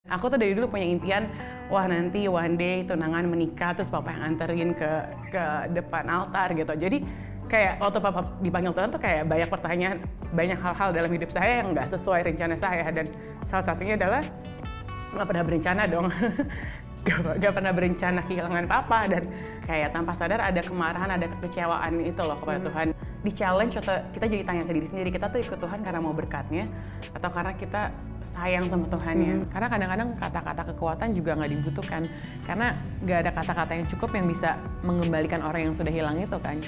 Aku tuh dari dulu punya impian, wah nanti one day tunangan menikah terus papa yang anterin ke depan altar gitu. Jadi kayak waktu papa dipanggil Tuhan tuh kayak banyak pertanyaan, banyak hal-hal dalam hidup saya yang nggak sesuai rencana saya. Dan salah satunya adalah nggak pernah berencana dong. Gak pernah berencana kehilangan papa, dan kayak tanpa sadar ada kemarahan, ada kekecewaan itu loh kepada Tuhan. Di challenge atau kita jadi tanya ke diri sendiri, kita tuh ikut Tuhan karena mau berkatnya atau karena kita sayang sama Tuhannya. Karena kadang-kadang kata-kata kekuatan juga nggak dibutuhkan, karena nggak ada kata-kata yang cukup yang bisa mengembalikan orang yang sudah hilang itu kan.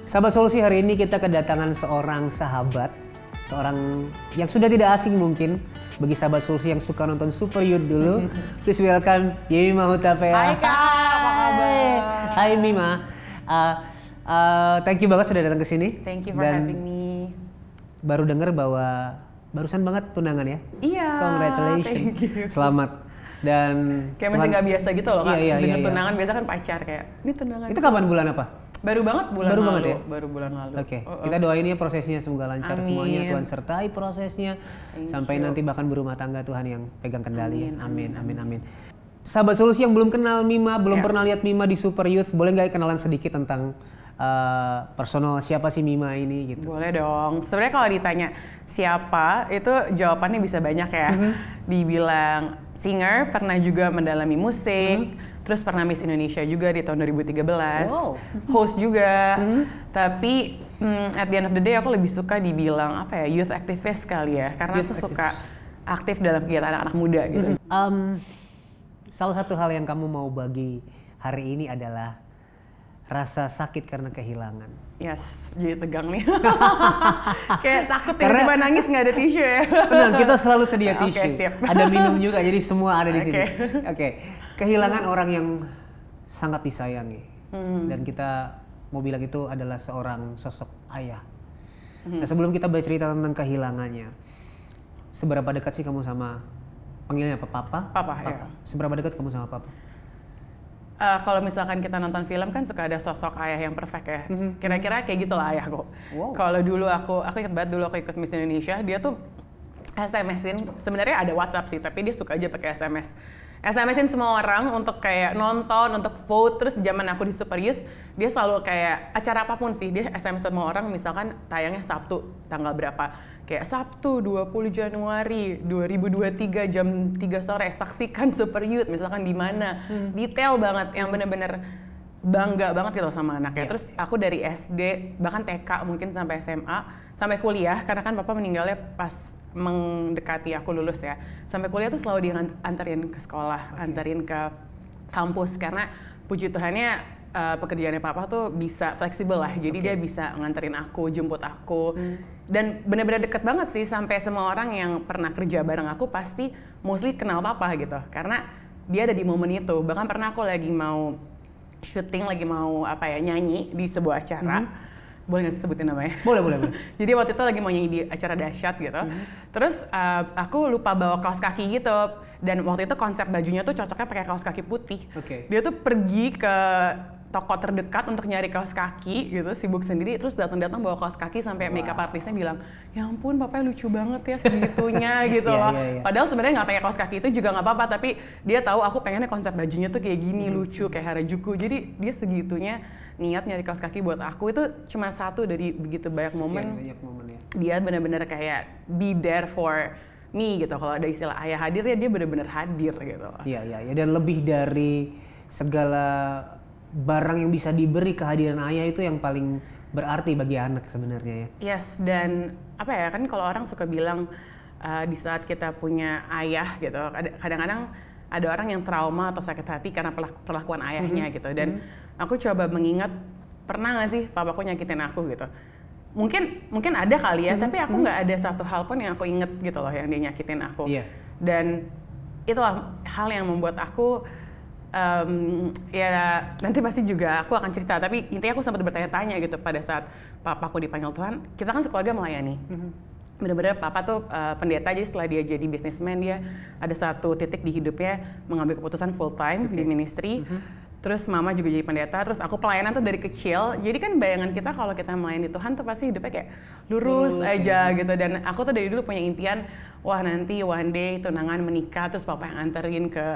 Sahabat Solusi, hari ini kita kedatangan seorang sahabat, seorang yang sudah tidak asing mungkin bagi sahabat Solusi yang suka nonton Super Youth dulu. Please welcome Mima Hutapea. Hai Kak, apa kabar? Hai Mima. Thank you banget sudah datang ke sini. Thank you for having me. Baru dengar bahwa barusan banget tunangan ya? Iya. Congratulations. Thank you. Selamat. Dan kayak masih nggak biasa gitu loh Kak. Dengan iya. tunangan biasa kan pacar kayak ini tunangan. Itu kapan, bulan apa? Baru banget bulan Baru lalu. Banget ya? Baru bulan lalu. Oke. Kita doain ya prosesnya semoga lancar. Amin. Semuanya. Tuhan sertai prosesnya sampai nanti bahkan berumah tangga Tuhan yang pegang kendali. Amin. Sahabat Solusi yang belum kenal Mima, belum pernah lihat Mima di Super Youth, boleh nggak kenalan sedikit tentang personal siapa sih Mima ini gitu? Boleh dong. Sebenarnya kalau ditanya siapa, itu jawabannya bisa banyak ya. Dibilang singer, pernah juga mendalami musik, terus pernah Miss Indonesia juga di tahun 2013. Wow. Host juga. Tapi at the end of the day aku lebih suka dibilang apa ya, youth activist kali ya. Karena aku suka aktif dalam kegiatan anak-anak muda gitu. Salah satu hal yang kamu mau bagi hari ini adalah rasa sakit karena kehilangan. Yes, jadi tegang nih. Kayak takut tiba-tiba nangis nggak ada tisu ya. Tenang, kita selalu sedia tisu. Siap. Ada minum juga, jadi semua ada di sini. Oke. Kehilangan orang yang sangat disayangi. Dan kita mau bilang itu adalah seorang sosok ayah. Nah, sebelum kita bercerita tentang kehilangannya, seberapa dekat sih kamu sama, panggilnya apa? Papa? Papa. Ya. Seberapa dekat kamu sama Papa? Kalau misalkan kita nonton film kan suka ada sosok ayah yang perfect ya. Kira-kira kayak gitulah ayahku. Wow. Kalau dulu aku ingat banget dulu aku ikut Miss Indonesia, dia tuh SMS-in, sebenarnya ada WhatsApp sih, tapi dia suka aja pakai SMS. SMS-in semua orang untuk kayak nonton, untuk vote. Terus zaman aku di Super Youth, dia selalu kayak acara apapun sih, dia SMS semua orang, misalkan tayangnya Sabtu, tanggal berapa. Kayak Sabtu 20 Januari 2023 jam 3 sore, saksikan Super Youth, misalkan di mana. Detail banget, yang bener-bener bangga banget gitu sama anaknya. Terus aku dari SD, bahkan TK mungkin sampai SMA, sampai kuliah, karena kan papa meninggalnya pas mendekati aku lulus ya. Sampai kuliah tuh selalu dianterin ke sekolah, anterin ke kampus, karena puji Tuhannya pekerjaannya papa tuh bisa fleksibel lah. Jadi dia bisa nganterin aku, jemput aku. Dan benar-benar deket banget sih, sampai semua orang yang pernah kerja bareng aku pasti mostly kenal papa gitu. Karena dia ada di momen itu. Bahkan pernah aku lagi mau syuting, lagi mau nyanyi di sebuah acara. Boleh nggak sih sebutin namanya? Boleh. Jadi waktu itu lagi mau nyanyi di acara dahsyat gitu. Terus aku lupa bawa kaos kaki gitu. Dan waktu itu konsep bajunya tuh cocoknya pakai kaos kaki putih. Dia tuh pergi ke toko terdekat untuk nyari kaos kaki gitu, sibuk sendiri. Terus datang bawa kaos kaki sampai makeup artisnya bilang, ya ampun papanya lucu banget ya segitunya gitu loh. Padahal sebenarnya nggak pakai kaos kaki itu juga nggak apa-apa. Tapi dia tahu aku pengennya konsep bajunya tuh kayak gini, lucu kayak Harajuku. Jadi dia segitunya niat nyari kaos kaki buat aku. Itu cuma satu dari begitu banyak momen. Dia benar-benar kayak be there for me gitu. Kalau ada istilah ayah hadir ya dia benar-benar hadir gitu. Iya. Dan lebih dari segala barang yang bisa diberi, kehadiran ayah itu yang paling berarti bagi anak sebenarnya ya. Yes, dan kan kalau orang suka bilang di saat kita punya ayah gitu, kadang-kadang ada orang yang trauma atau sakit hati karena perlakuan ayahnya gitu. Dan aku coba mengingat, pernah nggak sih papaku nyakitin aku gitu? Mungkin ada kali ya, tapi aku nggak ada satu hal pun yang aku inget gitu loh yang dia nyakitin aku. Dan itulah hal yang membuat aku ya nanti pasti juga aku akan cerita, tapi intinya aku sempat bertanya-tanya gitu pada saat papaku dipanggil Tuhan. Kita kan sekeluarga melayani. Bener-bener papa tuh pendeta, jadi setelah dia jadi businessman, dia ada satu titik di hidupnya mengambil keputusan full time di ministry. Terus mama juga jadi pendeta, terus aku pelayanan tuh dari kecil. Jadi kan bayangan kita kalau kita melayani Tuhan tuh pasti hidupnya kayak lurus aja gitu. Dan aku tuh dari dulu punya impian, wah nanti one day tunangan menikah terus papa yang anterin ke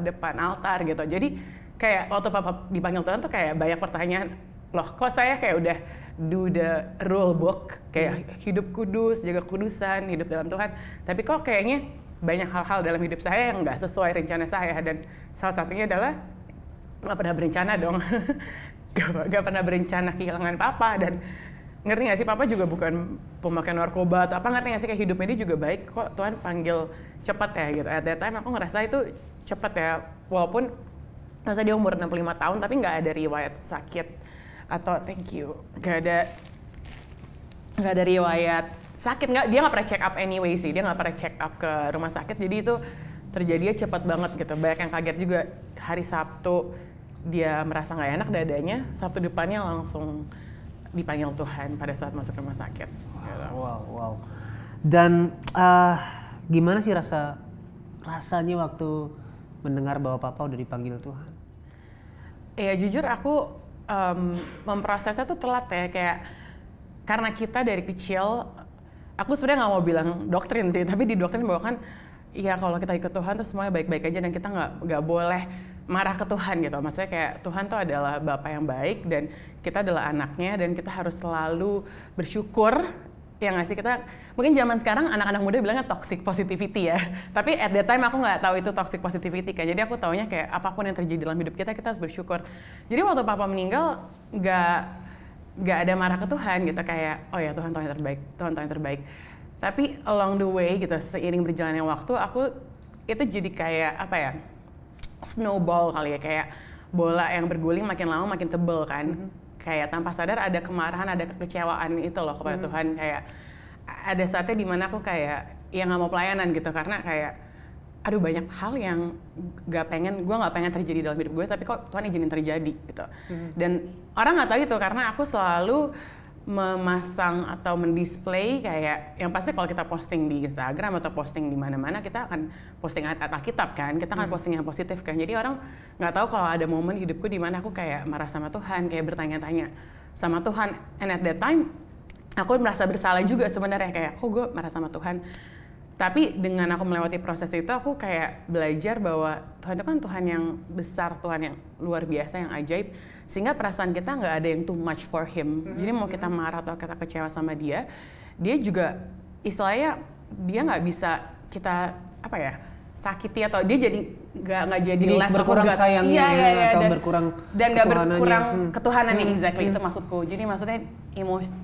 depan altar gitu. Jadi kayak waktu papa dipanggil Tuhan tuh kayak banyak pertanyaan, loh kok saya kayak udah do the rule book, kayak hidup kudus, jaga kudusan, hidup dalam Tuhan, tapi kok kayaknya banyak hal-hal dalam hidup saya yang nggak sesuai rencana saya, dan salah satunya adalah nggak pernah berencana dong. Gak pernah berencana kehilangan papa, dan ngerti gak sih, papa juga bukan pemakai narkoba atau apa, ngerti gak sih, kayak hidupnya dia juga baik kok, Tuhan panggil cepat ya gitu. At that time aku ngerasa itu cepat ya, walaupun masa dia umur 65 tahun tapi nggak ada riwayat sakit atau nggak ada riwayat sakit, dia nggak pernah check up anyway sih, dia nggak pernah check up ke rumah sakit, jadi itu terjadinya cepat banget gitu. Banyak yang kaget juga, hari Sabtu dia merasa nggak enak dadanya, Sabtu depannya langsung dipanggil Tuhan pada saat masuk rumah sakit. Gitu. Wow. Dan gimana sih rasanya waktu mendengar bahwa papa udah dipanggil Tuhan? Ya jujur aku memprosesnya tuh telat ya, kayak karena kita dari kecil, aku sebenarnya nggak mau bilang doktrin sih, tapi di doktrin bahwa kan ya kalau kita ikut Tuhan tuh semuanya baik-baik aja dan kita nggak boleh marah ke Tuhan gitu. Maksudnya kayak Tuhan tuh adalah Bapa yang baik dan kita adalah anaknya, dan kita harus selalu bersyukur. Ya nggak sih, kita mungkin zaman sekarang anak-anak muda bilangnya toxic positivity ya, tapi at that time aku nggak tahu itu toxic positivity kan. Jadi aku taunya kayak apapun yang terjadi dalam hidup kita harus bersyukur. Jadi waktu papa meninggal nggak ada marah ke Tuhan gitu, kayak oh ya Tuhan yang terbaik, Tuhan yang terbaik. Tapi along the way gitu, seiring berjalannya waktu, aku itu jadi kayak apa ya, snowball kali ya, kayak bola yang berguling makin lama makin tebel kan. Kayak tanpa sadar ada kemarahan, ada kekecewaan itu loh kepada Tuhan. Kayak ada saatnya dimana aku kayak ya nggak mau pelayanan gitu, karena kayak aduh banyak hal yang gue nggak pengen terjadi dalam hidup gue, tapi kok Tuhan izinin terjadi gitu. Dan orang nggak tahu itu, karena aku selalu memasang atau mendisplay kayak yang pasti kalau kita posting di Instagram atau posting di mana-mana, kita akan posting Alkitab kan, kita akan posting yang positif kan. Jadi orang nggak tahu kalau ada momen hidupku di mana aku kayak marah sama Tuhan, kayak bertanya-tanya sama Tuhan. And at that time aku merasa bersalah juga sebenarnya, kayak kok gue marah sama Tuhan. Tapi dengan aku melewati proses itu, aku kayak belajar bahwa Tuhan itu kan Tuhan yang besar, Tuhan yang luar biasa, yang ajaib, sehingga perasaan kita nggak ada yang too much for Him. Jadi mau kita marah atau kita kecewa sama Dia juga istilahnya dia nggak bisa kita apa ya, sakiti, atau dia jadi nggak jadi less berkurang sayangnya atau dan, berkurang dan nggak berkurang ketuhanannya. Exactly, itu maksudku. Jadi maksudnya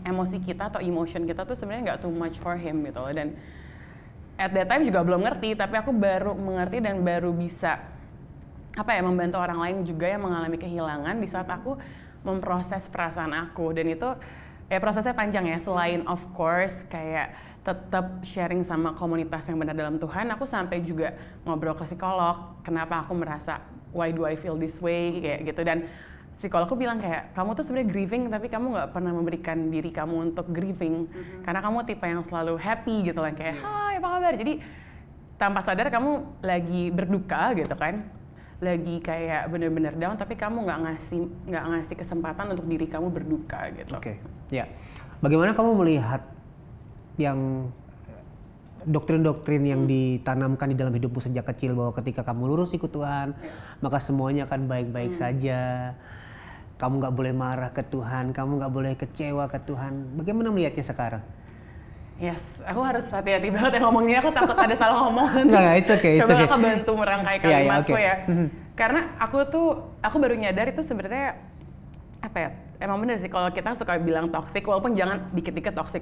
emosi kita atau emotion kita tuh sebenarnya nggak too much for Him gitu loh. Dan at that time juga belum ngerti, tapi aku baru mengerti dan baru bisa apa ya, membantu orang lain juga yang mengalami kehilangan di saat aku memproses perasaan aku. Dan itu ya prosesnya panjang ya, selain of course kayak tetap sharing sama komunitas yang benar dalam Tuhan, aku sampai juga ngobrol ke psikolog, kenapa aku merasa why do I feel this way kayak gitu. Dan psikologku bilang kayak kamu tuh sebenarnya grieving, tapi kamu nggak pernah memberikan diri kamu untuk grieving, karena kamu tipe yang selalu happy gitu lah, kayak hai apa kabar. Jadi tanpa sadar kamu lagi berduka gitu kan, lagi kayak bener-bener down, tapi kamu nggak ngasih kesempatan untuk diri kamu berduka gitu. Oke. Ya. Bagaimana kamu melihat yang doktrin-doktrin yang ditanamkan di dalam hidupmu sejak kecil, bahwa ketika kamu lurus ikut Tuhan, maka semuanya akan baik-baik saja. Kamu nggak boleh marah ke Tuhan, kamu nggak boleh kecewa ke Tuhan. Bagaimana melihatnya sekarang? Yes, aku harus hati-hati banget ya ngomongnya, aku takut ada salah ngomong nanti. Nggak, it's okay, Coba okay. Kakak bantu merangkai kalimatku okay. ya. Karena aku baru nyadar itu sebenarnya apa ya, emang bener sih kalau kita suka bilang toxic, walaupun jangan dikit-dikit toxic,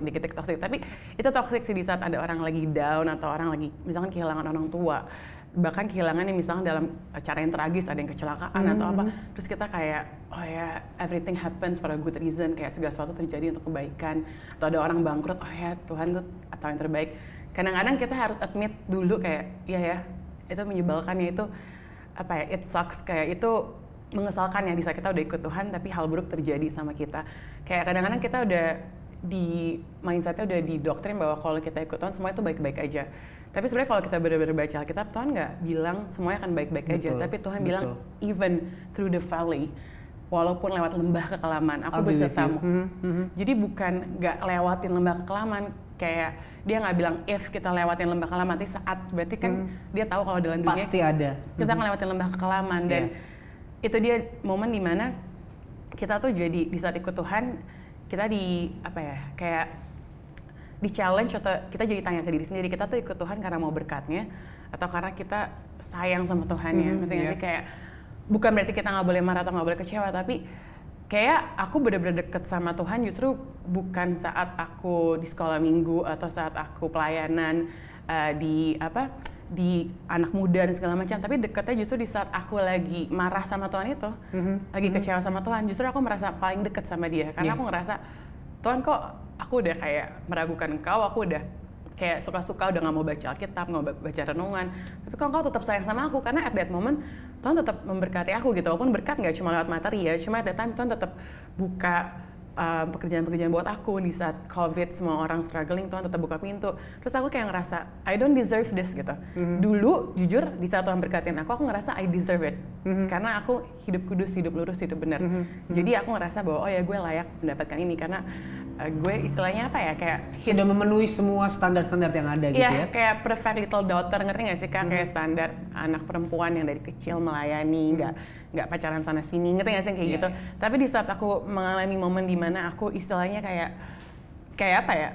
tapi itu toxic sih di saat ada orang lagi down atau orang lagi misalkan kehilangan orang tua, bahkan kehilangan yang misalnya dalam cara yang tragis, ada yang kecelakaan atau apa, terus kita kayak oh ya everything happens for a good reason, kayak segala sesuatu terjadi untuk kebaikan, atau ada orang bangkrut, oh ya Tuhan tuh atau yang terbaik. Kadang-kadang kita harus admit dulu kayak iya ya itu menyebalkan ya, itu apa ya, it sucks, kayak itu mengesalkan ya di saat kita udah ikut Tuhan tapi hal buruk terjadi sama kita. Kayak kadang-kadang kita udah di mindsetnya udah didoktrin bahwa kalau kita ikut Tuhan semua itu baik-baik aja. Tapi sebenarnya kalau kita benar-benar baca Alkitab, Tuhan nggak bilang semuanya akan baik-baik aja. Tapi Tuhan bilang even through the valley, walaupun lewat lembah kekelaman, aku besertamu. Jadi bukan nggak lewatin lembah kekelaman, kayak dia nggak bilang if kita lewatin lembah kekelaman, nanti saat berarti kan dia tahu kalau dalam dunia pasti ada. Kita akan lewatin lembah kekelaman dan itu dia momen dimana kita tuh jadi di saat ikut Tuhan kita di apa ya kayak di challenge atau kita jadi tanya ke diri sendiri, kita tuh ikut Tuhan karena mau berkatnya atau karena kita sayang sama Tuhan ya. Maksudnya sih kayak bukan berarti kita nggak boleh marah atau nggak boleh kecewa, tapi kayak aku bener-bener deket sama Tuhan justru bukan saat aku di sekolah minggu atau saat aku pelayanan di anak muda dan segala macam, tapi deketnya justru di saat aku lagi marah sama Tuhan itu, lagi kecewa sama Tuhan, justru aku merasa paling deket sama dia karena aku ngerasa Tuhan kok aku udah kayak meragukan Engkau, aku udah kayak suka-suka udah nggak mau baca Alkitab, nggak mau baca renungan, tapi kok Engkau tetap sayang sama aku karena at that moment Tuhan tetap memberkati aku gitu, walaupun berkat nggak cuma lewat materi ya, cuma at that time Tuhan tetap buka pekerjaan-pekerjaan buat aku di saat COVID semua orang struggling, Tuhan tetap buka pintu. Terus aku kayak ngerasa I don't deserve this gitu. Dulu jujur di saat Tuhan berkatin aku ngerasa I deserve it karena aku hidup kudus, hidup lurus, hidup benar. Jadi aku ngerasa bahwa oh ya gue layak mendapatkan ini karena gue istilahnya apa ya kayak sudah memenuhi semua standar-standar yang ada gitu ya. Kayak perfect little daughter, ngerti nggak sih Kak? Kayak standar anak perempuan yang dari kecil melayani, nggak pacaran sana sini, ngerti nggak sih kayak gitu. Tapi di saat aku mengalami momen di mana aku istilahnya kayak apa ya,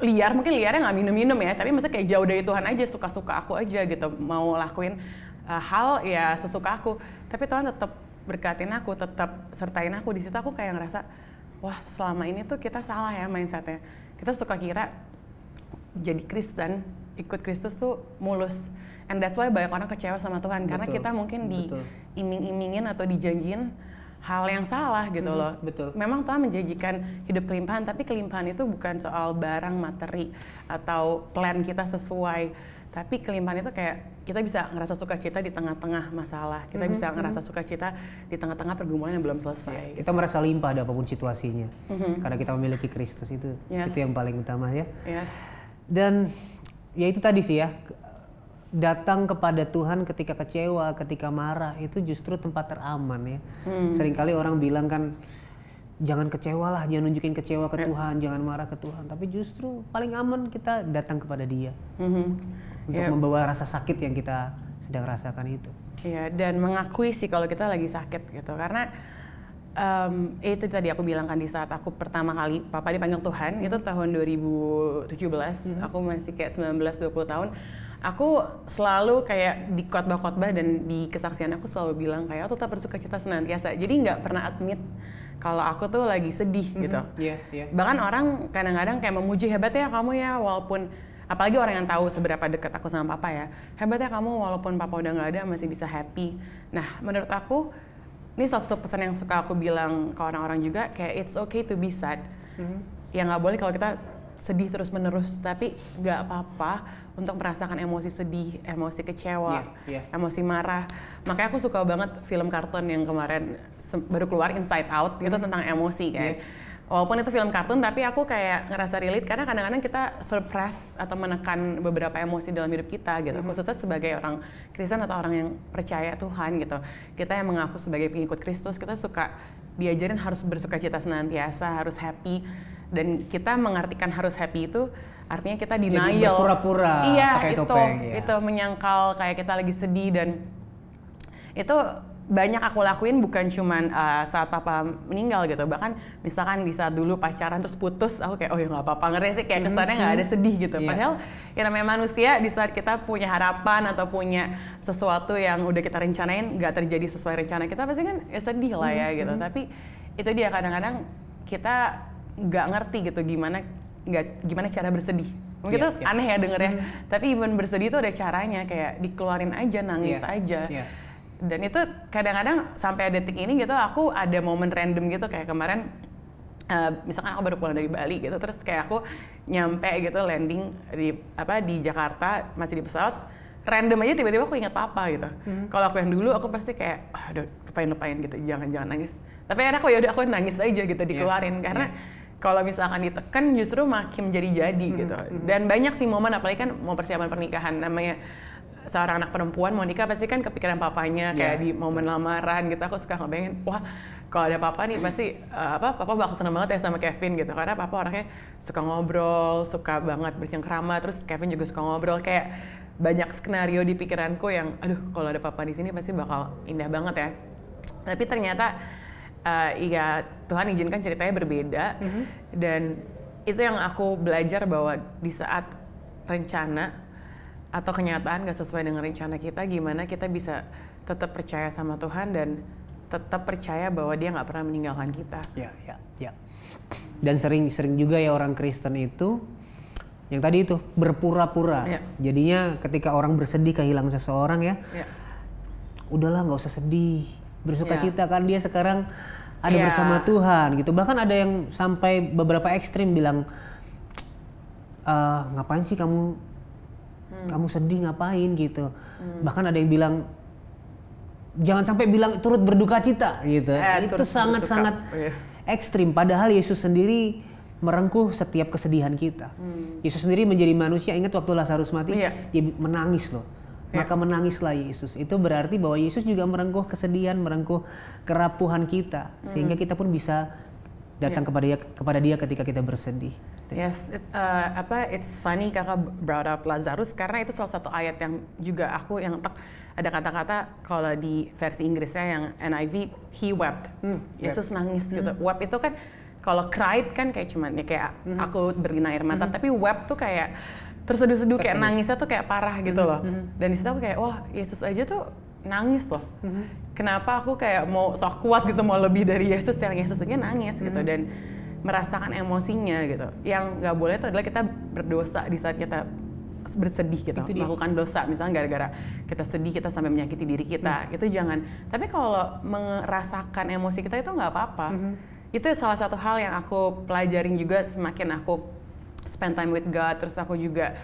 liar, mungkin liarnya nggak minum-minum ya, tapi maksudnya kayak jauh dari Tuhan aja, suka-suka aku aja gitu, mau lakuin hal ya sesuka aku, tapi Tuhan tetap berkatin aku, tetap sertain aku. Di situ aku kayak ngerasa wah selama ini tuh kita salah ya mindsetnya. Kita suka kira jadi Kristen, ikut Kristus tuh mulus. And that's why banyak orang kecewa sama Tuhan. Karena kita mungkin diiming-imingin atau dijanjiin hal yang salah gitu loh. Memang Tuhan menjanjikan hidup kelimpahan, tapi kelimpahan itu bukan soal barang, materi, atau plan kita sesuai. Tapi kelimpahan itu kayak kita bisa ngerasa sukacita di tengah-tengah masalah. Kita bisa ngerasa sukacita di tengah-tengah pergumulan yang belum selesai. Kita merasa limpah ada apapun situasinya. Karena kita memiliki Kristus itu yang paling utama ya. Dan ya itu tadi sih ya. Datang kepada Tuhan ketika kecewa, ketika marah itu justru tempat teraman ya. Seringkali orang bilang kan jangan kecewa lah, jangan nunjukin kecewa ke Tuhan, jangan marah ke Tuhan. Tapi justru paling aman kita datang kepada Dia untuk membawa rasa sakit yang kita sedang rasakan itu. Iya, dan mengakui sih kalau kita lagi sakit gitu. Karena itu tadi aku bilang kan di saat aku pertama kali Papa dipanggil Tuhan, itu tahun 2017, aku masih kayak 19-20 tahun. Aku selalu kayak di khotbah-khotbah dan di kesaksian aku selalu bilang kayak tetap bersukacita senantiasa. Jadi nggak pernah admit kalau aku tuh lagi sedih gitu. Bahkan orang kadang-kadang kayak memuji, hebat ya kamu ya, walaupun apalagi orang yang tahu seberapa dekat aku sama Papa ya, hebat ya kamu walaupun Papa udah nggak ada masih bisa happy. Nah menurut aku ini salah satu pesan yang suka aku bilang ke orang-orang juga, kayak it's okay to be sad. Ya nggak boleh kalau kita sedih terus-menerus, tapi nggak apa-apa untuk merasakan emosi sedih, emosi kecewa, emosi marah. Makanya aku suka banget film kartun yang kemarin baru keluar, Inside Out, itu tentang emosi kan. Walaupun itu film kartun, tapi aku kayak ngerasa relate karena kadang-kadang kita suppress atau menekan beberapa emosi dalam hidup kita gitu. Khususnya sebagai orang Kristen atau orang yang percaya Tuhan gitu. Kita yang mengaku sebagai pengikut Kristus, kita suka diajarin harus bersukacita senantiasa, harus happy. Dan kita mengartikan harus happy itu artinya kita denial. Jadi berpura-pura pakai topeng. Itu menyangkal kayak kita lagi sedih, dan itu banyak aku lakuin bukan cuman saat Papa meninggal gitu. Bahkan misalkan di saat dulu pacaran terus putus, aku kayak oh ya nggak apa-apa, ngerti sih kayak kesannya nggak ada sedih gitu. Padahal ya namanya manusia, di saat kita punya harapan atau punya sesuatu yang udah kita rencanain nggak terjadi sesuai rencana kita, pasti kan ya sedih lah ya gitu. Tapi itu dia, kadang-kadang kita nggak ngerti gitu gimana cara bersedih. Mungkin itu aneh ya dengernya, tapi even bersedih itu ada caranya, kayak dikeluarin aja, nangis aja. Dan itu kadang-kadang sampai detik ini gitu aku ada momen random gitu, kayak kemarin misalkan aku baru pulang dari Bali gitu, terus kayak aku nyampe gitu landing di Jakarta, masih di pesawat, random aja tiba-tiba aku ingat Papa gitu. Kalau aku yang dulu aku pasti kayak aduh lupain gitu, jangan nangis. Tapi akhirnya aku nangis aja gitu, dikeluarin karena kalau misalkan ditekan justru makin jadi gitu. Dan banyak sih momen, apalagi kan mau persiapan pernikahan, namanya seorang anak perempuan mau nikah pasti kan kepikiran papanya kayak di momen lamaran gitu. Aku suka ngebayangin, wah kalau ada papa nih pasti papa bakal seneng banget ya sama Kevin gitu, karena papa orangnya suka ngobrol, suka banget bercengkrama, terus Kevin juga suka ngobrol, kayak banyak skenario di pikiranku yang aduh kalau ada papa di sini pasti bakal indah banget ya. Tapi ternyata ya Tuhan izinkan ceritanya berbeda, dan itu yang aku belajar bahwa di saat rencana atau kenyataan gak sesuai dengan rencana kita, gimana kita bisa tetap percaya sama Tuhan dan tetap percaya bahwa Dia nggak pernah meninggalkan kita. Ya. Dan sering juga ya orang Kristen itu yang tadi itu berpura-pura. Jadinya ketika orang bersedih kehilangan seseorang ya, udahlah nggak usah sedih, bersukacita kan dia sekarang ada bersama Tuhan gitu. Bahkan ada yang sampai beberapa ekstrim bilang, ngapain sih kamu sedih, ngapain gitu. Bahkan ada yang bilang jangan sampai bilang turut berduka cita gitu. Itu sangat-sangat ekstrim. Padahal Yesus sendiri merengkuh setiap kesedihan kita. Yesus sendiri menjadi manusia. Ingat waktu Lazarus mati, dia menangis loh. Maka menangislah Yesus. Itu berarti bahwa Yesus juga merengkuh kesedihan, merengkuh kerapuhan kita, sehingga kita pun bisa datang kepada dia ketika kita bersedih. Yes, it's funny kakak brought up Lazarus karena itu salah satu ayat yang juga aku yang ada kata-kata kalau di versi Inggrisnya yang NIV, he wept. Yesus nangis gitu. Wept itu kan kalau cried kan kayak cuman ya kayak aku berlinang air mata, tapi wept tuh kayak terseduh-seduh, kayak nangisnya tuh kayak parah gitu loh. Dan di situ aku kayak wah Yesus aja tuh nangis loh. Kenapa aku kayak mau sok kuat gitu, mau lebih dari Yesus, yang Yesus aja nangis gitu dan merasakan emosinya gitu. Yang nggak boleh itu adalah kita berdosa di saat kita bersedih gitu, melakukan dosa misalnya gara-gara kita sedih, kita sampai menyakiti diri kita, itu jangan. Tapi kalau merasakan emosi kita itu nggak apa-apa. Itu salah satu hal yang aku pelajarin juga semakin aku spend time with God, terus aku juga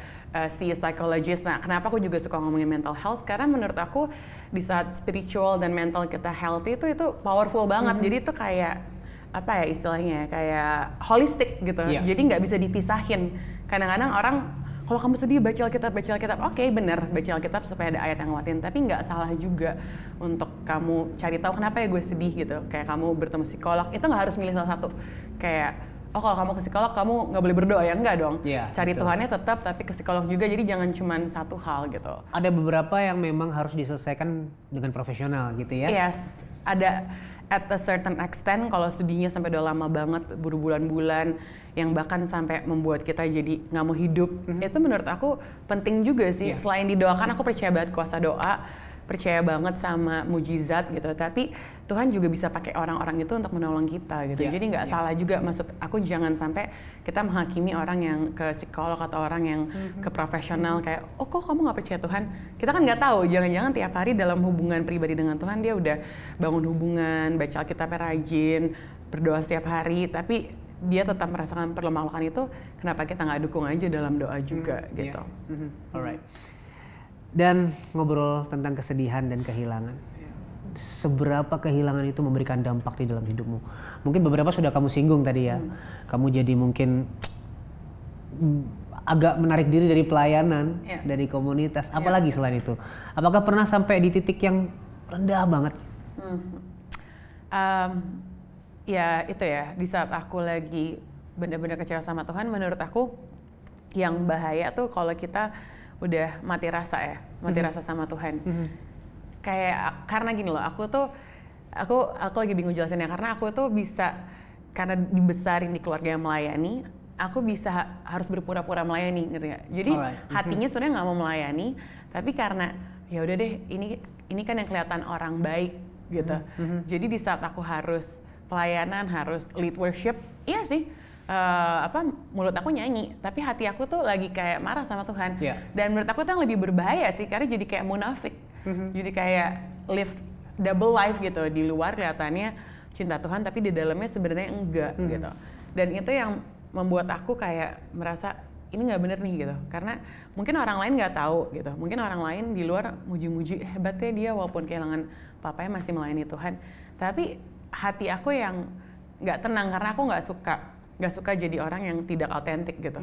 see a psychologist. Nah, kenapa aku juga suka ngomongin mental health? Karena menurut aku di saat spiritual dan mental kita healthy itu powerful banget. Jadi itu kayak apa ya istilahnya, kayak holistic gitu. Jadi nggak bisa dipisahin. Kadang-kadang orang kalau kamu sedih baca Alkitab, oke, bener baca Alkitab supaya ada ayat yang nguatin. Tapi nggak salah juga untuk kamu cari tahu kenapa ya gue sedih gitu. Kayak kamu bertemu psikolog, itu nggak harus milih salah satu. Kayak kalau kamu ke psikolog kamu nggak boleh berdoa ya, enggak dong. Cari betul. Tuhannya tetap, tapi ke psikolog juga. Jadi jangan cuma satu hal gitu. Ada beberapa yang memang harus diselesaikan dengan profesional gitu ya. Yes, ada at a certain extent. Kalau studinya sampai udah lama banget, berbulan-bulan, yang bahkan sampai membuat kita jadi nggak mau hidup, itu menurut aku penting juga sih. Selain didoakan, aku percaya banget kuasa doa, percaya banget sama mujizat gitu, tapi Tuhan juga bisa pakai orang-orang itu untuk menolong kita gitu. Jadi nggak salah juga, maksud aku jangan sampai kita menghakimi orang yang ke psikolog atau orang yang ke profesional kayak, oh kok kamu nggak percaya Tuhan? Kita kan nggak tahu, jangan-jangan tiap hari dalam hubungan pribadi dengan Tuhan dia udah bangun hubungan, baca Alkitabnya rajin, berdoa setiap hari, tapi dia tetap merasakan perlu melakukan itu. Kenapa kita nggak dukung aja dalam doa juga gitu? Alright. Dan ngobrol tentang kesedihan dan kehilangan. Seberapa kehilangan itu memberikan dampak di dalam hidupmu? Mungkin beberapa sudah kamu singgung tadi ya. Kamu jadi mungkin agak menarik diri dari pelayanan, dari komunitas. Apalagi selain itu? Apakah pernah sampai di titik yang rendah banget? Ya itu ya, di saat aku lagi benar-benar kecewa sama Tuhan, menurut aku yang bahaya tuh kalau kita udah mati rasa rasa sama Tuhan. Kayak karena gini loh, aku lagi bingung jelasinnya, karena aku tuh bisa, karena dibesarin di keluarga yang melayani, aku bisa harus berpura-pura melayani gitu ya. Jadi hatinya sebenarnya nggak mau melayani, tapi karena ya udah deh, ini kan yang kelihatan orang baik gitu. Jadi di saat aku harus pelayanan, harus lead worship, iya sih. Mulut aku nyanyi, tapi hati aku tuh lagi kayak marah sama Tuhan. Dan menurut aku tuh yang lebih berbahaya sih, karena jadi kayak munafik. Jadi kayak live double life gitu. Di luar kelihatannya cinta Tuhan, tapi di dalamnya sebenarnya enggak gitu. Dan itu yang membuat aku kayak merasa ini nggak bener nih gitu. Karena mungkin orang lain nggak tahu gitu. Mungkin orang lain di luar muji-muji, hebatnya dia walaupun kehilangan papanya masih melayani Tuhan. Tapi hati aku yang nggak tenang, karena aku nggak suka jadi orang yang tidak autentik gitu.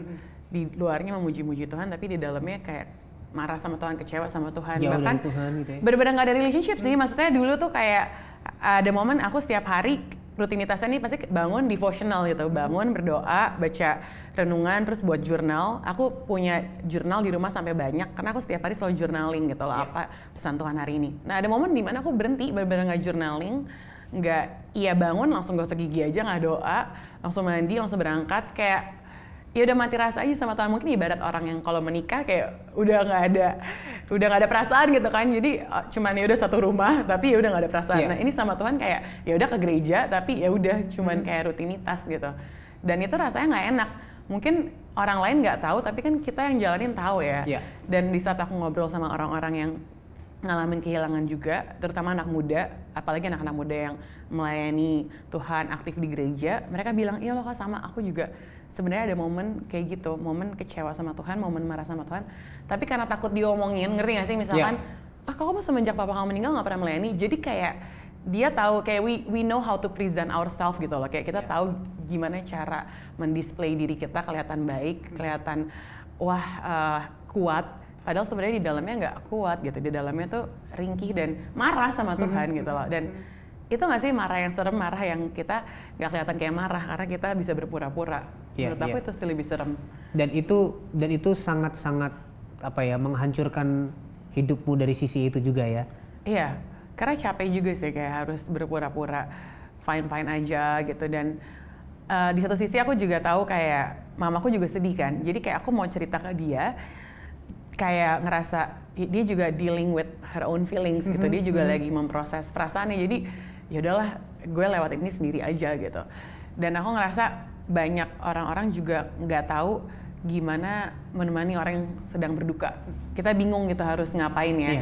Di luarnya memuji-muji Tuhan, tapi di dalamnya kayak marah sama Tuhan, kecewa sama Tuhan, jauh bahkan dari Tuhan gitu ya. bener-bener nggak ada relationship sih. Maksudnya dulu tuh kayak ada momen aku setiap hari rutinitasnya nih pasti bangun devotional gitu, bangun berdoa, baca renungan, terus buat jurnal. Aku punya jurnal di rumah sampai banyak karena aku setiap hari selalu journaling gitu loh, apa pesan Tuhan hari ini. Nah ada momen dimana aku berhenti bener-bener nggak journaling, nggak, iya bangun langsung gosok gigi aja, nggak doa, langsung mandi, langsung berangkat, kayak ya udah mati rasa aja sama Tuhan. Mungkin ibarat orang yang kalau menikah kayak udah nggak ada perasaan gitu kan, jadi cuman ya udah satu rumah tapi ya udah nggak ada perasaan. Nah ini sama Tuhan kayak ya udah ke gereja tapi ya udah cuman kayak rutinitas gitu, dan itu rasanya nggak enak. Mungkin orang lain nggak tahu tapi kan kita yang jalanin tahu ya. Dan di saat aku ngobrol sama orang-orang yang ngalamin kehilangan juga, terutama anak muda, apalagi anak-anak muda yang melayani Tuhan aktif di gereja, mereka bilang, iya loh Kak, sama aku juga sebenarnya ada momen kayak gitu, momen kecewa sama Tuhan, momen marah sama Tuhan, tapi karena takut diomongin, ngerti gak sih, misalkan kamu semenjak papa kamu meninggal gak pernah melayani, jadi kayak dia tahu, kayak we know how to present ourselves gitu loh, kayak kita tahu gimana cara mendisplay diri kita kelihatan baik, kelihatan kuat. Padahal sebenarnya di dalamnya nggak kuat gitu, di dalamnya tuh ringkih dan marah sama Tuhan gitu loh. Dan itu nggak sih marah yang serem, marah yang kita nggak kelihatan kayak marah karena kita bisa berpura-pura. Menurut aku itu still lebih serem. Dan itu sangat-sangat menghancurkan hidupmu dari sisi itu juga ya. Iya, karena capek juga sih kayak harus berpura-pura fine-fine aja gitu. Dan di satu sisi aku juga tahu kayak mamaku juga sedih kan. Jadi kayak aku mau cerita ke dia, kayak ngerasa dia juga dealing with her own feelings gitu, dia juga lagi memproses perasaannya, jadi ya udahlah gue lewat ini sendiri aja gitu. Dan aku ngerasa banyak orang-orang juga nggak tahu gimana menemani orang yang sedang berduka. Kita bingung gitu harus ngapain ya.